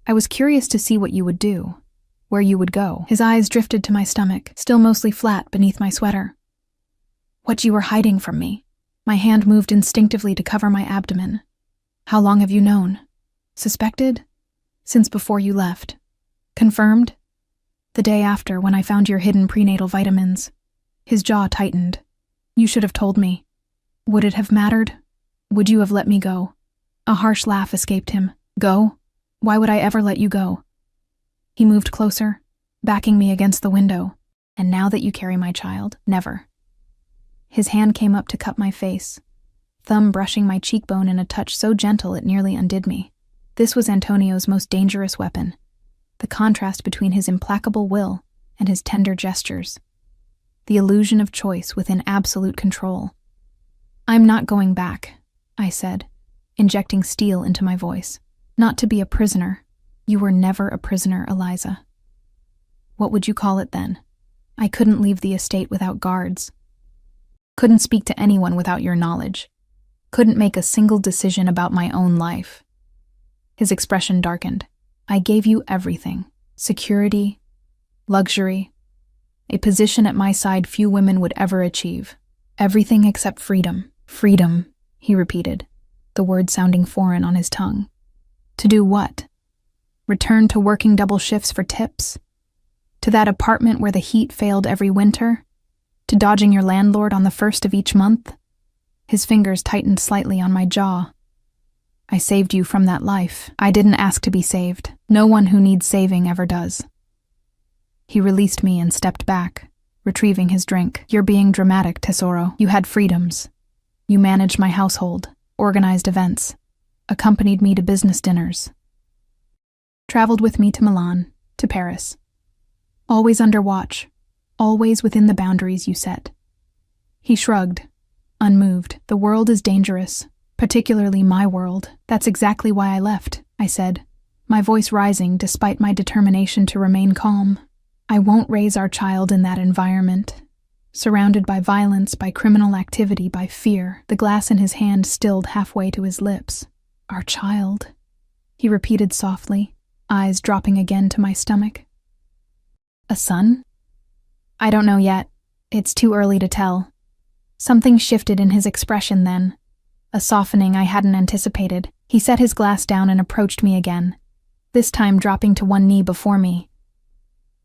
I was curious to see what you would do, where you would go. His eyes drifted to my stomach, still mostly flat beneath my sweater. What you were hiding from me. My hand moved instinctively to cover my abdomen. How long have you known? Suspected? Since before you left. Confirmed? The day after, when I found your hidden prenatal vitamins. His jaw tightened. You should have told me. Would it have mattered? Would you have let me go? A harsh laugh escaped him. Go? Why would I ever let you go? He moved closer, backing me against the window. And now that you carry my child, never. His hand came up to cup my face, thumb brushing my cheekbone in a touch so gentle it nearly undid me. This was Antonio's most dangerous weapon. The contrast between his implacable will and his tender gestures. The illusion of choice within absolute control. "I'm not going back," I said, injecting steel into my voice. "Not to be a prisoner. You were never a prisoner, Eliza." "What would you call it then?" "I couldn't leave the estate without guards. Couldn't speak to anyone without your knowledge. Couldn't make a single decision about my own life." His expression darkened. "I gave you everything. Security, luxury, a position at my side few women would ever achieve. Everything except freedom." "Freedom," he repeated, the word sounding foreign on his tongue. "To do what? Return to working double shifts for tips? To that apartment where the heat failed every winter? To dodging your landlord on the first of each month?" His fingers tightened slightly on my jaw. "I saved you from that life. I didn't ask to be saved. No one who needs saving ever does." He released me and stepped back, retrieving his drink. "You're being dramatic, Tesoro. You had freedoms. You managed my household, organized events, accompanied me to business dinners, traveled with me to Milan, to Paris. Always under watch, always within the boundaries you set." He shrugged, unmoved. "The world is dangerous, particularly my world. That's exactly why I left," I said, my voice rising despite my determination to remain calm. "I won't raise our child in that environment. Surrounded by violence, by criminal activity, by fear." The glass in his hand stilled halfway to his lips. "Our child," he repeated softly, eyes dropping again to my stomach. "A son?" "I don't know yet. It's too early to tell." Something shifted in his expression then, a softening I hadn't anticipated. He set his glass down and approached me again, this time dropping to one knee before me.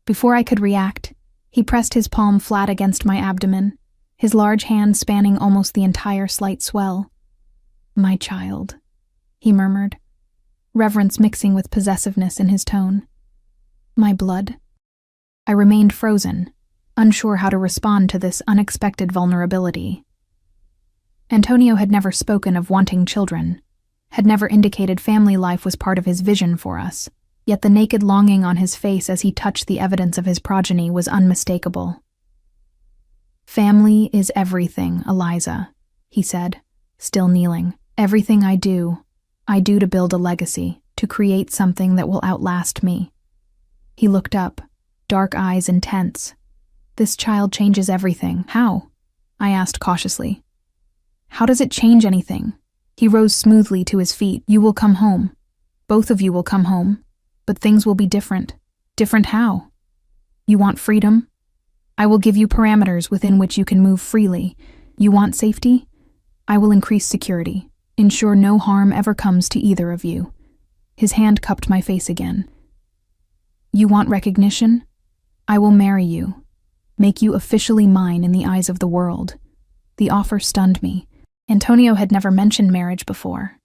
Before I could react, he pressed his palm flat against my abdomen, his large hand spanning almost the entire slight swell. "My child," he murmured, reverence mixing with possessiveness in his tone. "My blood." I remained frozen, unsure how to respond to this unexpected vulnerability. Antonio had never spoken of wanting children, had never indicated family life was part of his vision for us, yet the naked longing on his face as he touched the evidence of his progeny was unmistakable. "Family is everything, Eliza," he said, still kneeling. "Everything I do to build a legacy, to create something that will outlast me." He looked up, dark eyes intense. "This child changes everything." "How?" I asked cautiously. "How does it change anything?" He rose smoothly to his feet. "You will come home. Both of you will come home. But things will be different." "Different how?" "You want freedom? I will give you parameters within which you can move freely. You want safety? I will increase security, ensure no harm ever comes to either of you." His hand cupped my face again. "You want recognition? I will marry you, make you officially mine in the eyes of the world." The offer stunned me. Antonio had never mentioned marriage before.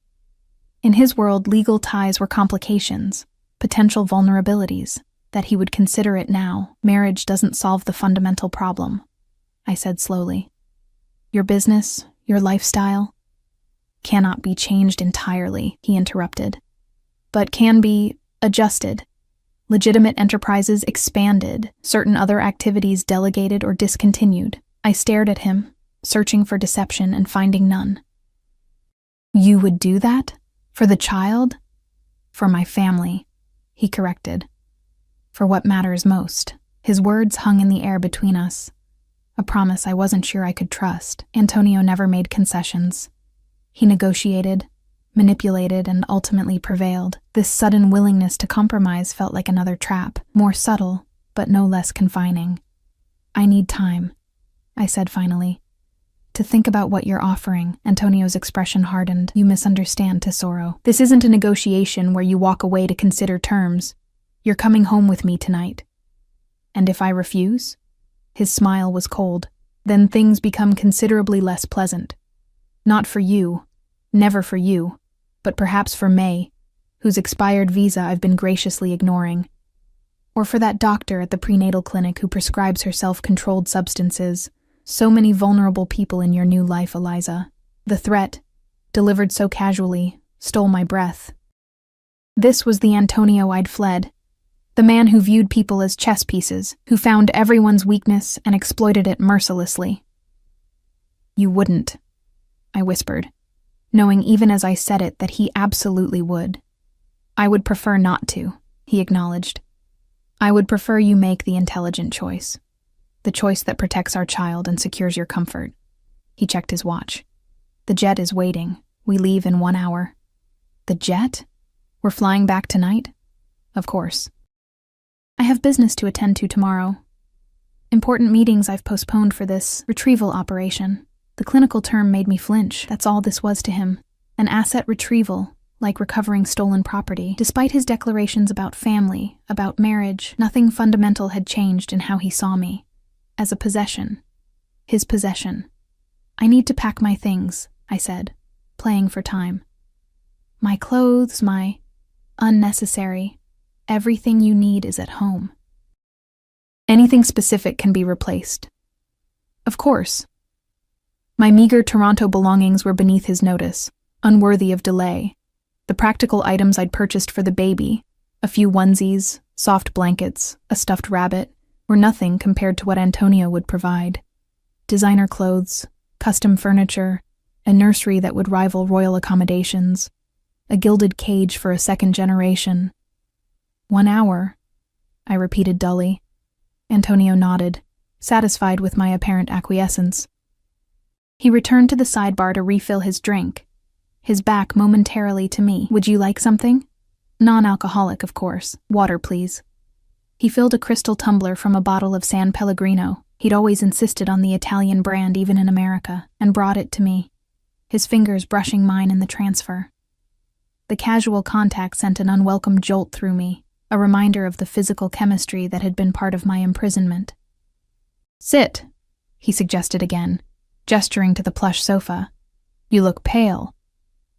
In his world, legal ties were complications, potential vulnerabilities, that he would consider it now. "Marriage doesn't solve the fundamental problem," I said slowly. "Your business, your lifestyle, cannot be changed entirely," he interrupted, "but can be adjusted. Legitimate enterprises expanded, certain other activities delegated or discontinued." I stared at him, searching for deception and finding none. "You would do that? For the child?" "For my family," he corrected. "For what matters most." His words hung in the air between us, a promise I wasn't sure I could trust. Antonio never made concessions. He negotiated, manipulated, and ultimately prevailed. This sudden willingness to compromise felt like another trap, more subtle, but no less confining. "I need time," I said finally, "to think about what you're offering." Antonio's expression hardened. "You misunderstand, Tesoro. This isn't a negotiation where you walk away to consider terms. You're coming home with me tonight. And if I refuse?" His smile was cold. "Then things become considerably less pleasant. Not for you, never for you, but perhaps for May, whose expired visa I've been graciously ignoring. Or for that doctor at the prenatal clinic who prescribes her self-controlled substances. So many vulnerable people in your new life, Eliza." The threat, delivered so casually, stole my breath. This was the Antonio I'd fled. The man who viewed people as chess pieces, who found everyone's weakness and exploited it mercilessly. You wouldn't, I whispered, knowing even as I said it that he absolutely would. I would prefer not to, he acknowledged. I would prefer you make the intelligent choice. The choice that protects our child and secures your comfort. He checked his watch. The jet is waiting. We leave in 1 hour. The jet? We're flying back tonight? Of course. I have business to attend to tomorrow. Important meetings I've postponed for this retrieval operation. The clinical term made me flinch. That's all this was to him. An asset retrieval, like recovering stolen property. Despite his declarations about family, about marriage, nothing fundamental had changed in how he saw me. As a possession. His possession. I need to pack my things, I said, playing for time. My clothes, my unnecessary. Everything you need is at home. Anything specific can be replaced. Of course. My meager Toronto belongings were beneath his notice, unworthy of delay. The practical items I'd purchased for the baby, a few onesies, soft blankets, a stuffed rabbit, were nothing compared to what Antonio would provide. Designer clothes, custom furniture, a nursery that would rival royal accommodations, a gilded cage for a second generation. 1 hour, I repeated dully. Antonio nodded, satisfied with my apparent acquiescence. He returned to the sidebar to refill his drink, his back momentarily to me. Would you like something? Non-alcoholic, of course. Water, please. He filled a crystal tumbler from a bottle of San Pellegrino. He'd always insisted on the Italian brand even in America, and brought it to me, his fingers brushing mine in the transfer. The casual contact sent an unwelcome jolt through me, a reminder of the physical chemistry that had been part of my imprisonment. Sit, he suggested again, gesturing to the plush sofa. You look pale.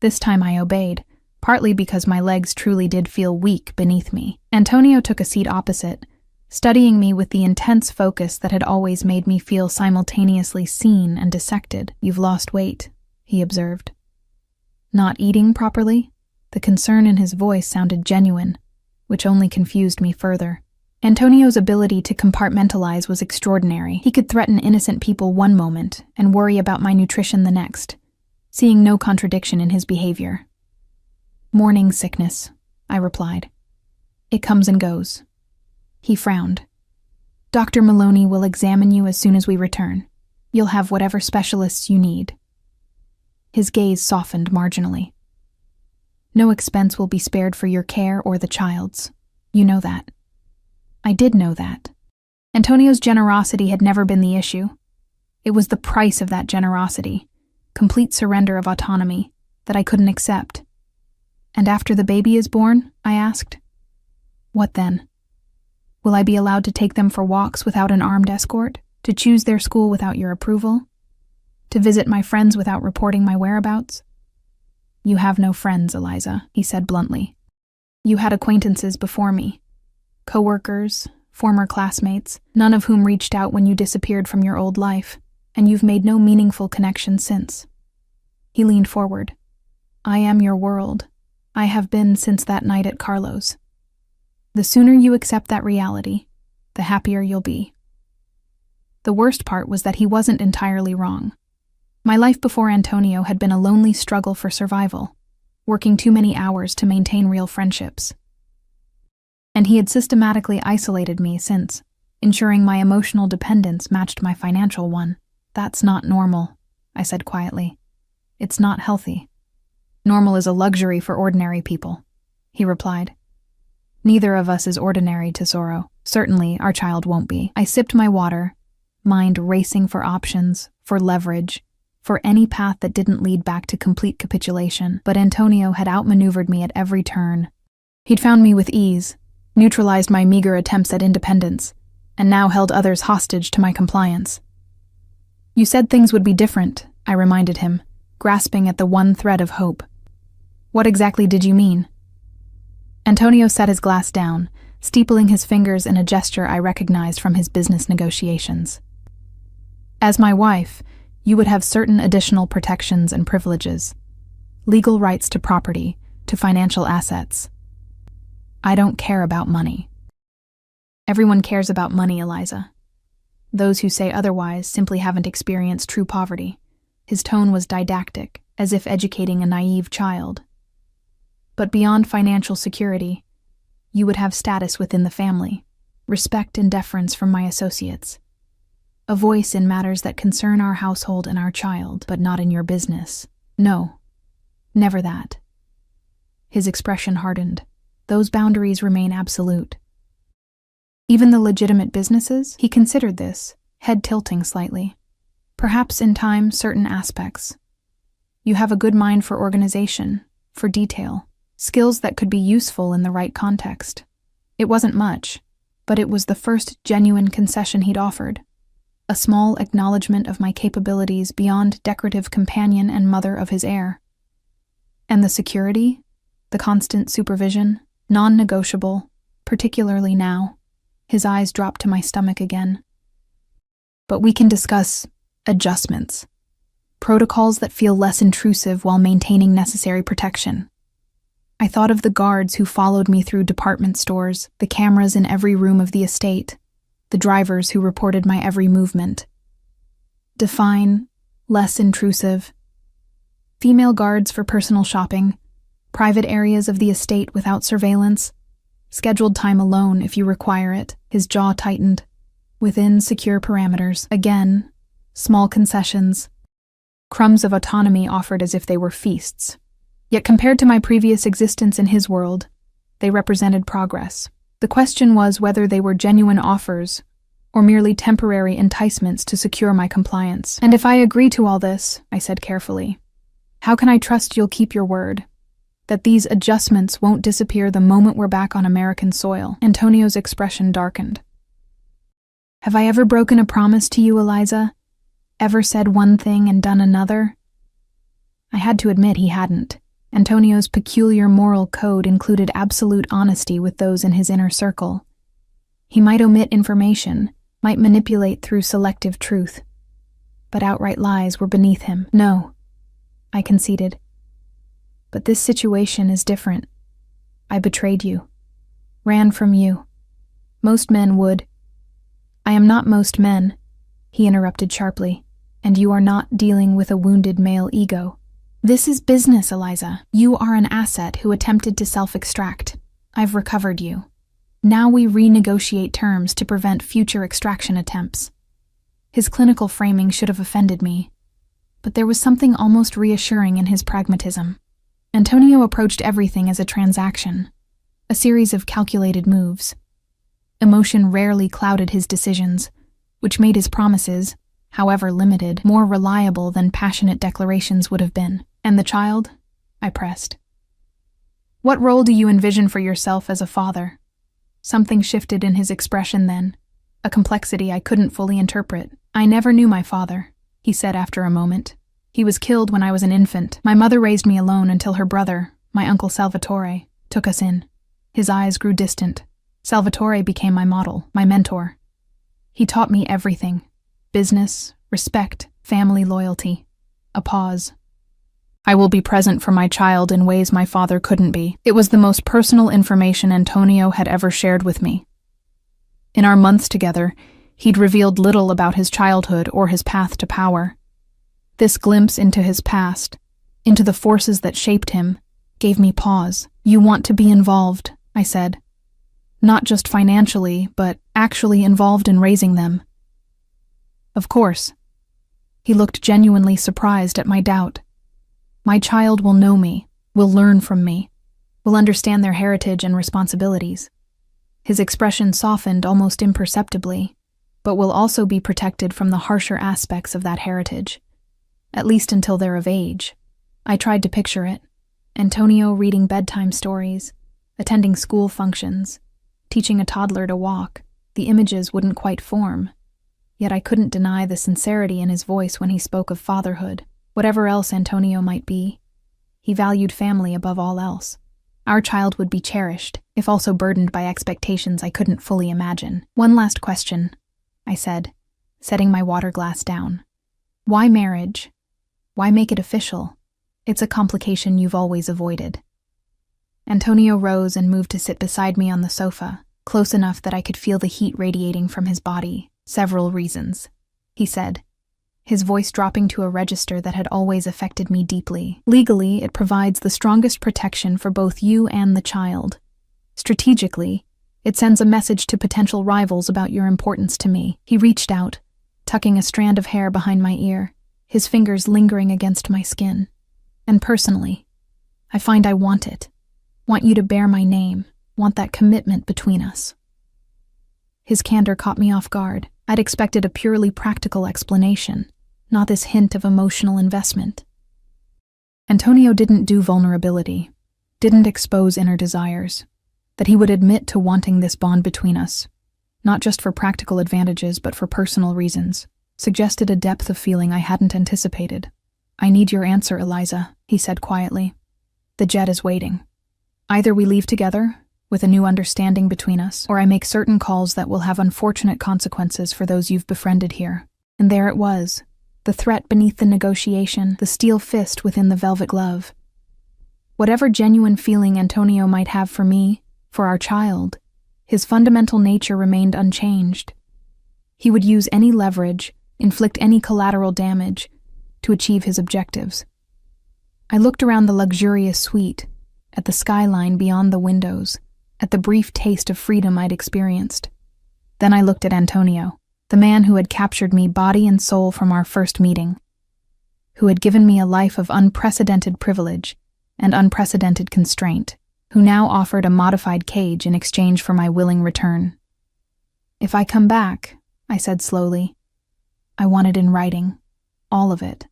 This time I obeyed, partly because my legs truly did feel weak beneath me. Antonio took a seat opposite, studying me with the intense focus that had always made me feel simultaneously seen and dissected. You've lost weight, he observed. Not eating properly? The concern in his voice sounded genuine, which only confused me further. Antonio's ability to compartmentalize was extraordinary. He could threaten innocent people one moment and worry about my nutrition the next, seeing no contradiction in his behavior. Morning sickness, I replied. It comes and goes. He frowned. Dr. Maloney will examine you as soon as we return. You'll have whatever specialists you need. His gaze softened marginally. No expense will be spared for your care or the child's. You know that. I did know that. Antonio's generosity had never been the issue. It was the price of that generosity, complete surrender of autonomy, that I couldn't accept. And after the baby is born, I asked, what then? Will I be allowed to take them for walks without an armed escort? To choose their school without your approval? To visit my friends without reporting my whereabouts? You have no friends, Eliza, he said bluntly. You had acquaintances before me. Co-workers, former classmates, none of whom reached out when you disappeared from your old life, and you've made no meaningful connection since. He leaned forward. I am your world. I have been since that night at Carlo's. The sooner you accept that reality, the happier you'll be. The worst part was that he wasn't entirely wrong. My life before Antonio had been a lonely struggle for survival, working too many hours to maintain real friendships. And he had systematically isolated me since, ensuring my emotional dependence matched my financial one. That's not normal, I said quietly. It's not healthy. Normal is a luxury for ordinary people, he replied. Neither of us is ordinary, Tesoro. Certainly, our child won't be. I sipped my water, mind racing for options, for leverage, for any path that didn't lead back to complete capitulation. But Antonio had outmaneuvered me at every turn. He'd found me with ease, neutralized my meager attempts at independence, and now held others hostage to my compliance. You said things would be different, I reminded him, grasping at the one thread of hope. What exactly did you mean? Antonio set his glass down, steepling his fingers in a gesture I recognized from his business negotiations. As my wife, you would have certain additional protections and privileges. Legal rights to property, to financial assets. I don't care about money. Everyone cares about money, Eliza. Those who say otherwise simply haven't experienced true poverty. His tone was didactic, as if educating a naive child. But beyond financial security, you would have status within the family, respect and deference from my associates, a voice in matters that concern our household and our child, but not in your business. No, never that. His expression hardened. Those boundaries remain absolute. Even the legitimate businesses? He considered this, head tilting slightly. Perhaps in time, certain aspects. You have a good mind for organization, for detail, skills that could be useful in the right context. It wasn't much, but it was the first genuine concession he'd offered. A small acknowledgement of my capabilities beyond decorative companion and mother of his heir. And the security, the constant supervision, non-negotiable, particularly now. His eyes dropped to my stomach again. But we can discuss adjustments, protocols that feel less intrusive while maintaining necessary protection. I thought of the guards who followed me through department stores, the cameras in every room of the estate, the drivers who reported my every movement. Define, less intrusive. Female guards for personal shopping, private areas of the estate without surveillance, scheduled time alone if you require it. His jaw tightened. Within secure parameters. Again, small concessions. Crumbs of autonomy offered as if they were feasts. Yet compared to my previous existence in his world, they represented progress. The question was whether they were genuine offers or merely temporary enticements to secure my compliance. And if I agree to all this, I said carefully, how can I trust you'll keep your word? That these adjustments won't disappear the moment we're back on American soil? Antonio's expression darkened. Have I ever broken a promise to you, Eliza? Ever said one thing and done another? I had to admit he hadn't. Antonio's peculiar moral code included absolute honesty with those in his inner circle. He might omit information, might manipulate through selective truth. But outright lies were beneath him. No, I conceded. But this situation is different. I betrayed you. Ran from you. Most men would. I am not most men, he interrupted sharply, and you are not dealing with a wounded male ego. This is business, Eliza. You are an asset who attempted to self-extract. I've recovered you. Now we renegotiate terms to prevent future extraction attempts. His clinical framing should have offended me, but there was something almost reassuring in his pragmatism. Antonio approached everything as a transaction, a series of calculated moves. Emotion rarely clouded his decisions, which made his promises, however limited, more reliable than passionate declarations would have been. And the child? I pressed. What role do you envision for yourself as a father? Something shifted in his expression then, a complexity I couldn't fully interpret. I never knew my father, he said after a moment. He was killed when I was an infant. My mother raised me alone until her brother, my uncle Salvatore, took us in. His eyes grew distant. Salvatore became my model, my mentor. He taught me everything. Business, respect, family loyalty. A pause. I will be present for my child in ways my father couldn't be. It was the most personal information Antonio had ever shared with me. In our months together, he'd revealed little about his childhood or his path to power. This glimpse into his past, into the forces that shaped him, gave me pause. You want to be involved, I said. Not just financially, but actually involved in raising them. Of course. He looked genuinely surprised at my doubt. My child will know me, will learn from me, will understand their heritage and responsibilities. His expression softened almost imperceptibly, but will also be protected from the harsher aspects of that heritage, at least until they're of age. I tried to picture it. Antonio reading bedtime stories, attending school functions, teaching a toddler to walk. The images wouldn't quite form, yet I couldn't deny the sincerity in his voice when he spoke of fatherhood. Whatever else Antonio might be, he valued family above all else. Our child would be cherished, if also burdened by expectations I couldn't fully imagine. One last question, I said, setting my water glass down. Why marriage? Why make it official? It's a complication you've always avoided. Antonio rose and moved to sit beside me on the sofa, close enough that I could feel the heat radiating from his body. "Several reasons," he said, his voice dropping to a register that had always affected me deeply. "Legally, it provides the strongest protection for both you and the child. Strategically, it sends a message to potential rivals about your importance to me." He reached out, tucking a strand of hair behind my ear, his fingers lingering against my skin. "And personally, I find I want it. Want you to bear my name, want that commitment between us." His candor caught me off guard. I'd expected a purely practical explanation, not this hint of emotional investment. Antonio didn't do vulnerability, didn't expose inner desires, that he would admit to wanting this bond between us, not just for practical advantages but for personal reasons, suggested a depth of feeling I hadn't anticipated. "I need your answer, Eliza," he said quietly. "The jet is waiting. Either we leave together, with a new understanding between us, or I make certain calls that will have unfortunate consequences for those you've befriended here." And there it was, the threat beneath the negotiation, the steel fist within the velvet glove. Whatever genuine feeling Antonio might have for me, for our child, his fundamental nature remained unchanged. He would use any leverage, inflict any collateral damage, to achieve his objectives. I looked around the luxurious suite, at the skyline beyond the windows, at the brief taste of freedom I'd experienced. Then I looked at Antonio, the man who had captured me body and soul from our first meeting, who had given me a life of unprecedented privilege and unprecedented constraint, who now offered a modified cage in exchange for my willing return. "If I come back," I said slowly, "I want it in writing, all of it.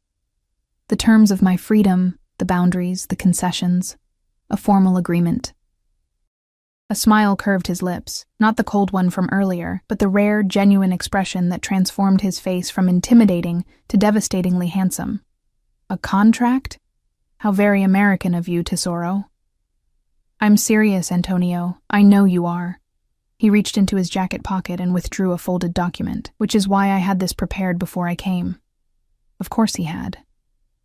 The terms of my freedom, the boundaries, the concessions, a formal agreement." A smile curved his lips, not the cold one from earlier, but the rare, genuine expression that transformed his face from intimidating to devastatingly handsome. "A contract? How very American of you, Tesoro." "I'm serious, Antonio. I know you are." He reached into his jacket pocket and withdrew a folded document, which is why I had this prepared before I came. Of course he had.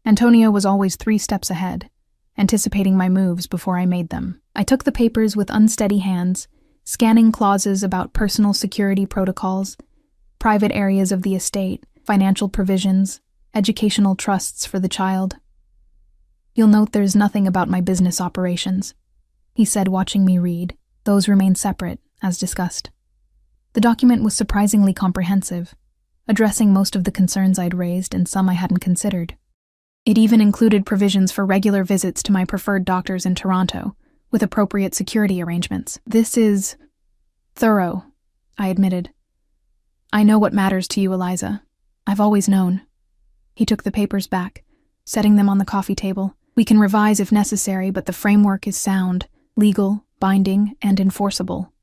Antonio was always 3 steps ahead, anticipating my moves before I made them. I took the papers with unsteady hands, scanning clauses about personal security protocols, private areas of the estate, financial provisions, educational trusts for the child. "You'll note there's nothing about my business operations," he said, watching me read. "Those remain separate, as discussed." The document was surprisingly comprehensive, addressing most of the concerns I'd raised and some I hadn't considered. It even included provisions for regular visits to my preferred doctors in Toronto, with appropriate security arrangements. "This is thorough," I admitted. "I know what matters to you, Eliza. I've always known." He took the papers back, setting them on the coffee table. "We can revise if necessary, but the framework is sound, legal, binding, and enforceable."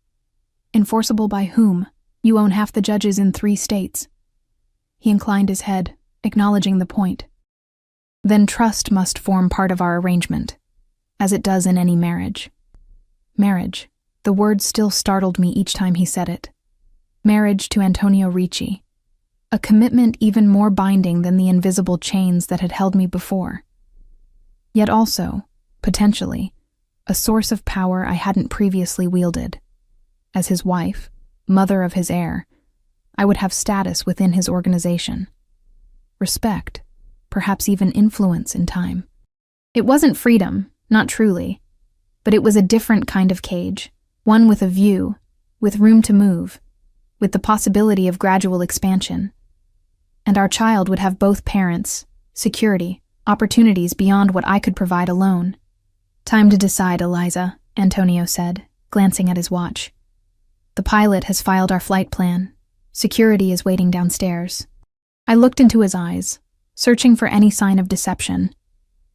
"Enforceable by whom? You own half the judges in 3 states." He inclined his head, acknowledging the point. "Then trust must form part of our arrangement, as it does in any marriage." Marriage. The word still startled me each time he said it. Marriage to Antonio Ricci. A commitment even more binding than the invisible chains that had held me before. Yet also, potentially, a source of power I hadn't previously wielded. As his wife, mother of his heir, I would have status within his organization. Respect, perhaps even influence in time. It wasn't freedom, not truly, but it was a different kind of cage, one with a view, with room to move, with the possibility of gradual expansion. And our child would have both parents, security, opportunities beyond what I could provide alone. "Time to decide, Eliza," Antonio said, glancing at his watch. "The pilot has filed our flight plan. Security is waiting downstairs." I looked into his eyes, searching for any sign of deception,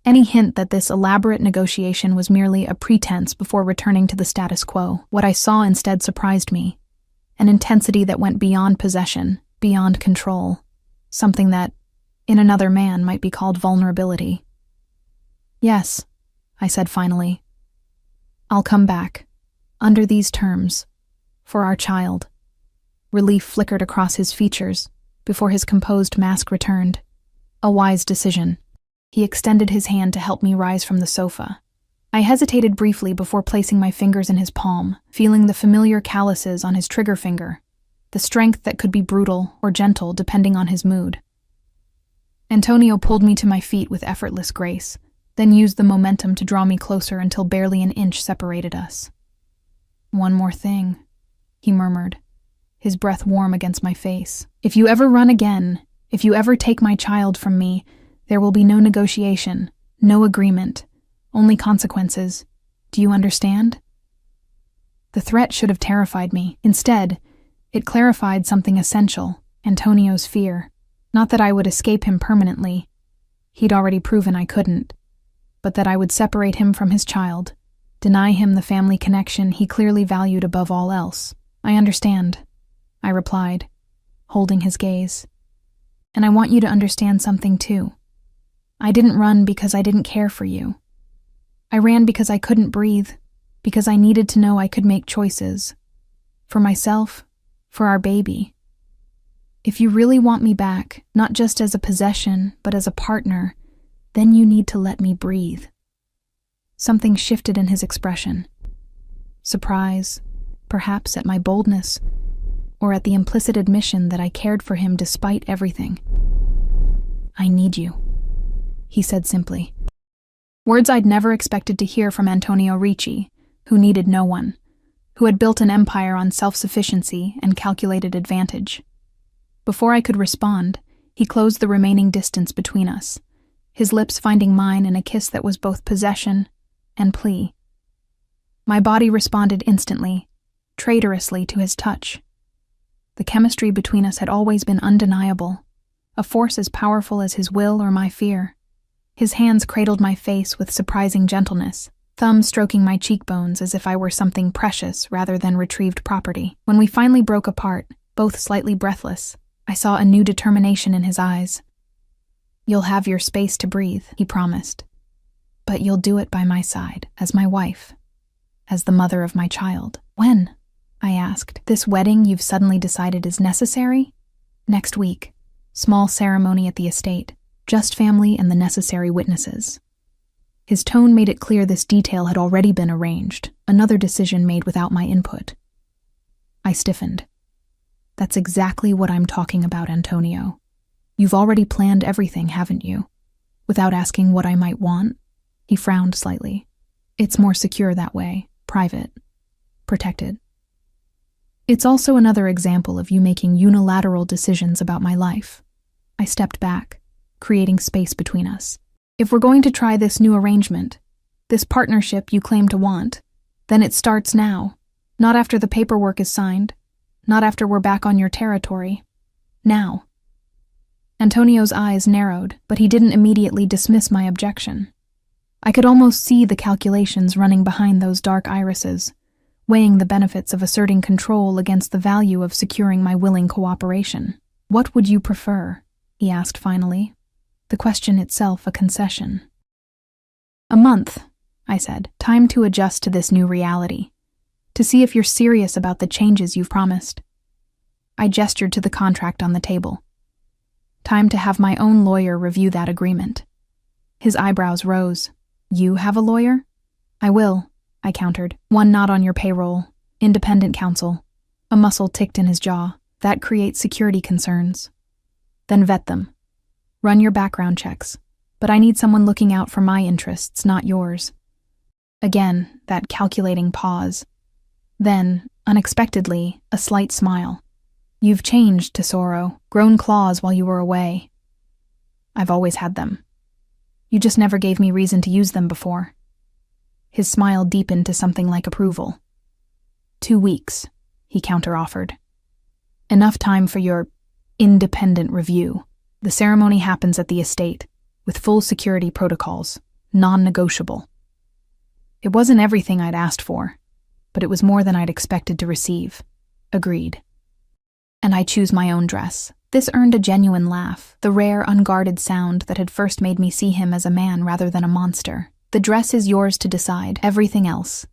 any hint that this elaborate negotiation was merely a pretense before returning to the status quo. What I saw instead surprised me, an intensity that went beyond possession, beyond control, something that, in another man, might be called vulnerability. "Yes," I said finally. "I'll come back, under these terms, for our child." Relief flickered across his features before his composed mask returned. A wise decision. He extended his hand to help me rise from the sofa, I hesitated briefly before placing my fingers in his palm, feeling the familiar calluses on his trigger finger, the strength that could be brutal or gentle depending on his mood. Antonio pulled me to my feet with effortless grace, then used the momentum to draw me closer until barely an inch separated us. "One more thing," he murmured, his breath warm against my face. "If you ever run again, if you ever take my child from me, there will be no negotiation, no agreement, only consequences. Do you understand?" The threat should have terrified me. Instead, it clarified something essential, Antonio's fear. Not that I would escape him permanently. He'd already proven I couldn't. But that I would separate him from his child, deny him the family connection he clearly valued above all else. "I understand," I replied, holding his gaze. "And I want you to understand something too. I didn't run because I didn't care for you. I ran because I couldn't breathe, because I needed to know I could make choices. For myself, for our baby. If you really want me back, not just as a possession, but as a partner, then you need to let me breathe." Something shifted in his expression. Surprise, perhaps at my boldness, or at the implicit admission that I cared for him despite everything. "I need you," he said simply. Words I'd never expected to hear from Antonio Ricci, who needed no one, who had built an empire on self-sufficiency and calculated advantage. Before I could respond, he closed the remaining distance between us, his lips finding mine in a kiss that was both possession and plea. My body responded instantly, traitorously to his touch. The chemistry between us had always been undeniable, a force as powerful as his will or my fear. His hands cradled my face with surprising gentleness, thumbs stroking my cheekbones as if I were something precious rather than retrieved property. When we finally broke apart, both slightly breathless, I saw a new determination in his eyes. "You'll have your space to breathe," he promised. "But you'll do it by my side, as my wife, as the mother of my child." "When?" I asked. "This wedding you've suddenly decided is necessary?" "Next week. Small ceremony at the estate. Just family and the necessary witnesses." His tone made it clear this detail had already been arranged, another decision made without my input. I stiffened. "That's exactly what I'm talking about, Antonio. You've already planned everything, haven't you? Without asking what I might want?" He frowned slightly. "It's more secure that way, private, protected. It's also another example of you making unilateral decisions about my life." I stepped back, creating space between us. "If we're going to try this new arrangement, this partnership you claim to want, then it starts now, not after the paperwork is signed, not after we're back on your territory. Now." Antonio's eyes narrowed, but he didn't immediately dismiss my objection. I could almost see the calculations running behind those dark irises, weighing the benefits of asserting control against the value of securing my willing cooperation. "What would you prefer?" he asked finally, the question itself a concession. "A month," I said. "Time to adjust to this new reality, to see if you're serious about the changes you've promised." I gestured to the contract on the table. "Time to have my own lawyer review that agreement." His eyebrows rose. "You have a lawyer?" "I will," I countered. "One not on your payroll, independent counsel." A muscle ticked in his jaw. "That creates security concerns." "Then vet them. Run your background checks. But I need someone looking out for my interests, not yours." Again, that calculating pause. Then, unexpectedly, a slight smile. "You've changed, Tesoro, grown claws while you were away." "I've always had them. You just never gave me reason to use them before." His smile deepened to something like approval. 2 weeks, he counter-offered. "Enough time for your independent review. The ceremony happens at the estate, with full security protocols, non-negotiable." It wasn't everything I'd asked for, but it was more than I'd expected to receive. Agreed. "And I choose my own dress." This earned a genuine laugh, the rare, unguarded sound that had first made me see him as a man rather than a monster. "The dress is yours to decide. Everything else,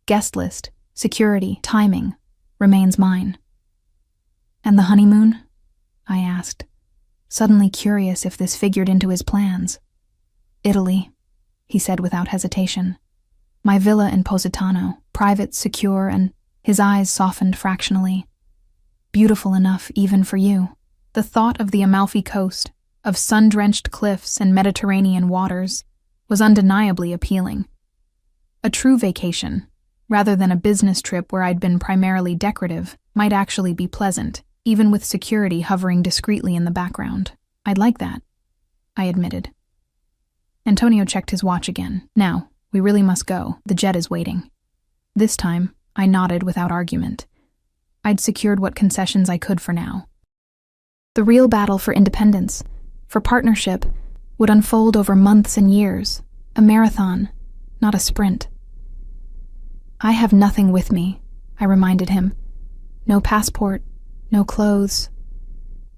guest list, security, timing, remains mine." "And the honeymoon?" I asked, suddenly curious if this figured into his plans. "Italy," he said without hesitation. My villa in Positano, private, secure, and his eyes softened fractionally. Beautiful enough even for you. The thought of the Amalfi Coast, of sun-drenched cliffs and Mediterranean waters, was undeniably appealing. A true vacation, rather than a business trip where I'd been primarily decorative, might actually be pleasant, even with security hovering discreetly in the background. I'd like that, I admitted. Antonio checked his watch again. Now, we really must go. The jet is waiting. This time, I nodded without argument. I'd secured what concessions I could for now. The real battle for independence, for partnership, would unfold over months and years. A marathon, not a sprint. I have nothing with me, I reminded him. No passport, no clothes.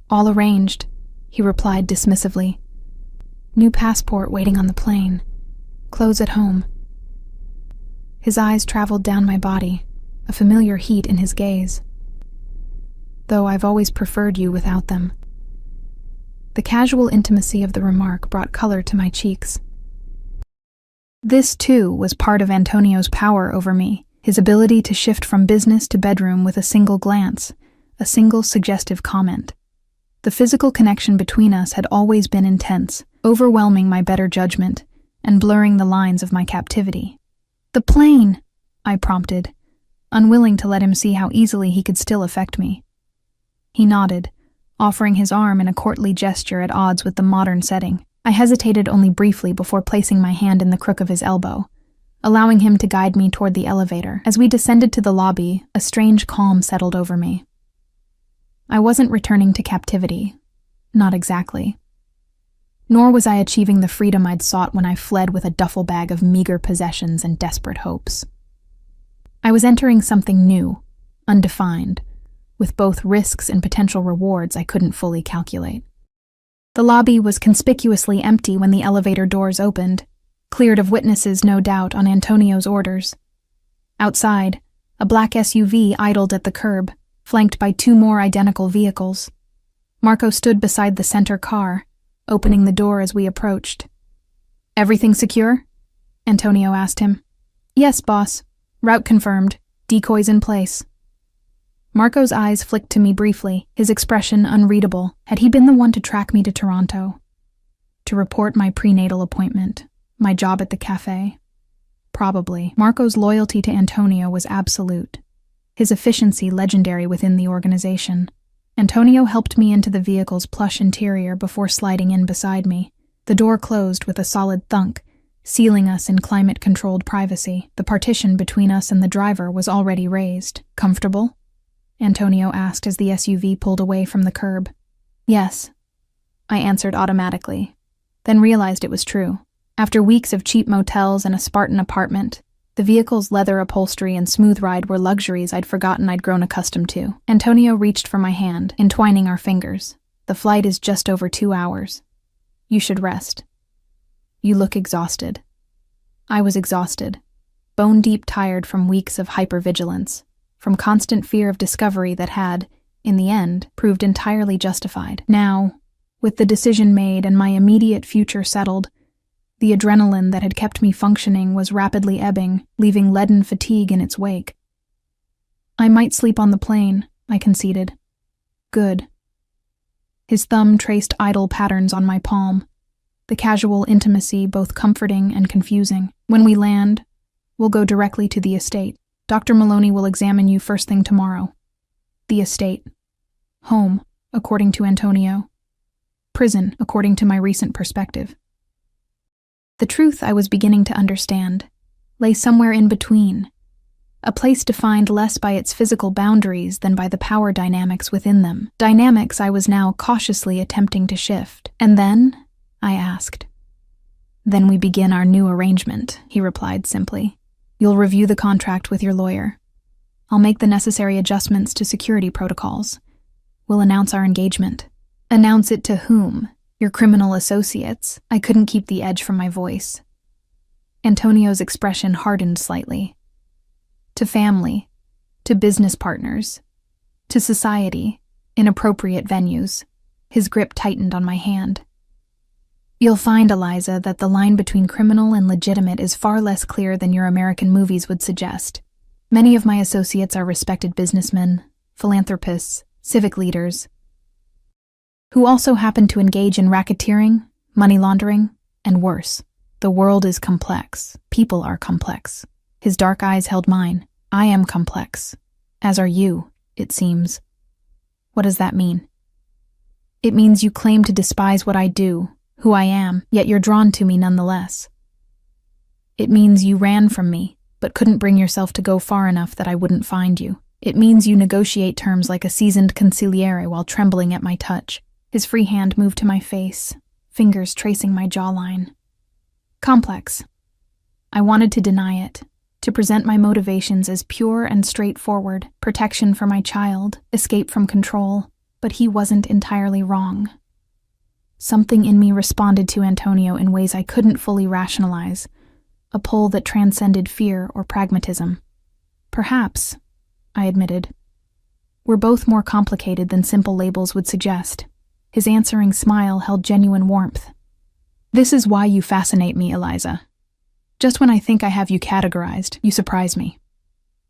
All arranged, he replied dismissively. New passport waiting on the plane. Clothes at home. His eyes traveled down my body, a familiar heat in his gaze. Though I've always preferred you without them. The casual intimacy of the remark brought color to my cheeks. This, too, was part of Antonio's power over me, his ability to shift from business to bedroom with a single glance, a single suggestive comment. The physical connection between us had always been intense, overwhelming my better judgment and blurring the lines of my captivity. The plane, I prompted, unwilling to let him see how easily he could still affect me. He nodded, offering his arm in a courtly gesture at odds with the modern setting. I hesitated only briefly before placing my hand in the crook of his elbow, allowing him to guide me toward the elevator. As we descended to the lobby, a strange calm settled over me. I wasn't returning to captivity. Not exactly. Nor was I achieving the freedom I'd sought when I fled with a duffel bag of meager possessions and desperate hopes. I was entering something new, undefined, with both risks and potential rewards I couldn't fully calculate. The lobby was conspicuously empty when the elevator doors opened, cleared of witnesses, no doubt, on Antonio's orders. Outside, a black SUV idled at the curb, flanked by two more identical vehicles. Marco stood beside the center car, opening the door as we approached. Everything secure? Antonio asked him. Yes, boss. Route confirmed. Decoys in place. Marco's eyes flicked to me briefly, his expression unreadable. Had he been the one to track me to Toronto? To report my prenatal appointment, my job at the cafe? Probably. Marco's loyalty to Antonio was absolute. His efficiency legendary within the organization. Antonio helped me into the vehicle's plush interior before sliding in beside me. The door closed with a solid thunk, sealing us in climate-controlled privacy. The partition between us and the driver was already raised. Comfortable? Antonio asked as the SUV pulled away from the curb. Yes, I answered automatically, then realized it was true. After weeks of cheap motels and a Spartan apartment, the vehicle's leather upholstery and smooth ride were luxuries I'd forgotten I'd grown accustomed to. Antonio reached for my hand, entwining our fingers. The flight is just over 2 hours. You should rest. You look exhausted. I was exhausted, bone-deep tired from weeks of hypervigilance, from constant fear of discovery that had, in the end, proved entirely justified. Now, with the decision made and my immediate future settled, the adrenaline that had kept me functioning was rapidly ebbing, leaving leaden fatigue in its wake. I might sleep on the plane, I conceded. Good. His thumb traced idle patterns on my palm, the casual intimacy both comforting and confusing. When we land, we'll go directly to the estate. Dr. Maloney will examine you first thing tomorrow. The estate. Home, according to Antonio. Prison, according to my recent perspective. The truth I was beginning to understand lay somewhere in between, a place defined less by its physical boundaries than by the power dynamics within them, dynamics I was now cautiously attempting to shift. And then, I asked. Then we begin our new arrangement, he replied simply. You'll review the contract with your lawyer. I'll make the necessary adjustments to security protocols. We'll announce our engagement. Announce it to whom? Your criminal associates. I couldn't keep the edge from my voice. Antonio's expression hardened slightly. To family, to business partners, to society, in appropriate venues. His grip tightened on my hand. You'll find, Eliza, that the line between criminal and legitimate is far less clear than your American movies would suggest. Many of my associates are respected businessmen, philanthropists, civic leaders, who also happen to engage in racketeering, money laundering, and worse. The world is complex. People are complex. His dark eyes held mine. I am complex. As are you, it seems. What does that mean? It means you claim to despise what I do, who I am, yet you're drawn to me nonetheless. It means you ran from me, but couldn't bring yourself to go far enough that I wouldn't find you. It means you negotiate terms like a seasoned consigliere while trembling at my touch. His free hand moved to my face, fingers tracing my jawline. Complex. I wanted to deny it, to present my motivations as pure and straightforward, protection for my child, escape from control, but he wasn't entirely wrong. Something in me responded to Antonio in ways I couldn't fully rationalize, a pull that transcended fear or pragmatism. Perhaps, I admitted. We're both more complicated than simple labels would suggest. His answering smile held genuine warmth. This is why you fascinate me, Eliza. Just when I think I have you categorized, you surprise me.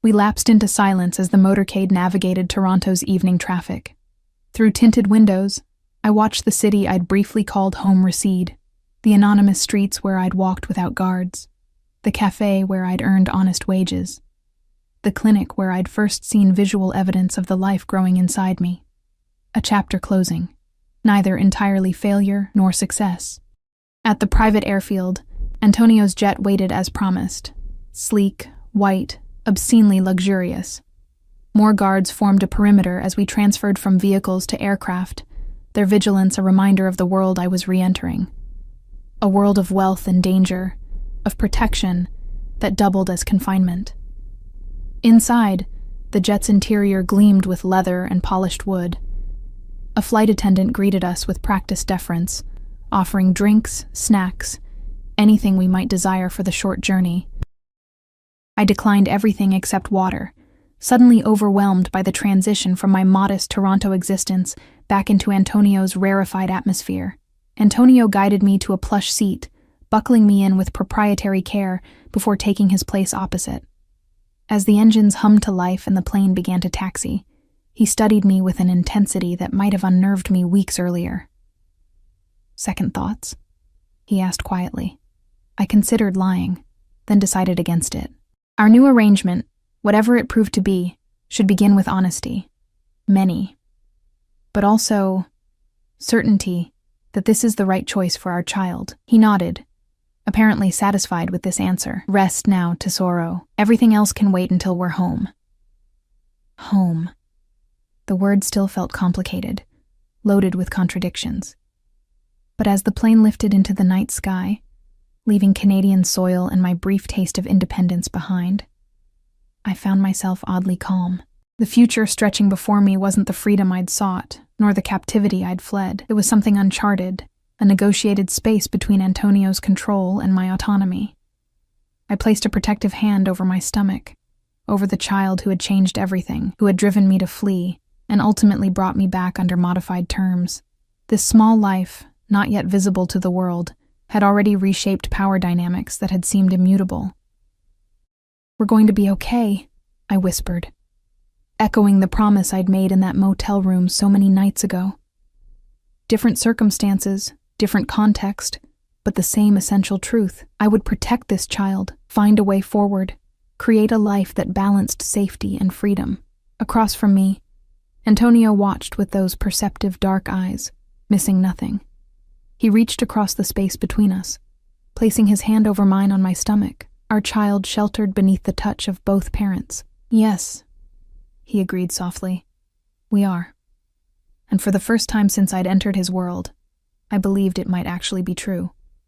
We lapsed into silence as the motorcade navigated Toronto's evening traffic. Through tinted windows, I watched the city I'd briefly called home recede, the anonymous streets where I'd walked without guards, the cafe where I'd earned honest wages, the clinic where I'd first seen visual evidence of the life growing inside me. A chapter closing, neither entirely failure nor success. At the private airfield, Antonio's jet waited as promised, sleek, white, obscenely luxurious. More guards formed a perimeter as we transferred from vehicles to aircraft, their vigilance a reminder of the world I was re-entering. A world of wealth and danger, of protection, that doubled as confinement. Inside, the jet's interior gleamed with leather and polished wood. A flight attendant greeted us with practiced deference, offering drinks, snacks, anything we might desire for the short journey. I declined everything except water, suddenly overwhelmed by the transition from my modest Toronto existence back into Antonio's rarefied atmosphere. Antonio guided me to a plush seat, buckling me in with proprietary care before taking his place opposite. As the engines hummed to life and the plane began to taxi, he studied me with an intensity that might have unnerved me weeks earlier. "Second thoughts?" he asked quietly. I considered lying, then decided against it. Our new arrangement, whatever it proved to be, should begin with honesty. Many. But also certainty that this is the right choice for our child. He nodded, apparently satisfied with this answer. Rest now, tesoro. Everything else can wait until we're home. Home. The word still felt complicated, loaded with contradictions. But as the plane lifted into the night sky, leaving Canadian soil and my brief taste of independence behind, I found myself oddly calm. The future stretching before me wasn't the freedom I'd sought, nor the captivity I'd fled. It was something uncharted, a negotiated space between Antonio's control and my autonomy. I placed a protective hand over my stomach, over the child who had changed everything, who had driven me to flee, and ultimately brought me back under modified terms. This small life, not yet visible to the world, had already reshaped power dynamics that had seemed immutable. "We're going to be okay," I whispered, echoing the promise I'd made in that motel room so many nights ago. Different circumstances, different context, but the same essential truth. I would protect this child, find a way forward, create a life that balanced safety and freedom. Across from me, Antonio watched with those perceptive dark eyes, missing nothing. He reached across the space between us, placing his hand over mine on my stomach, our child sheltered beneath the touch of both parents. "Yes," he agreed softly. "We are." And for the first time since I'd entered his world, I believed it might actually be true.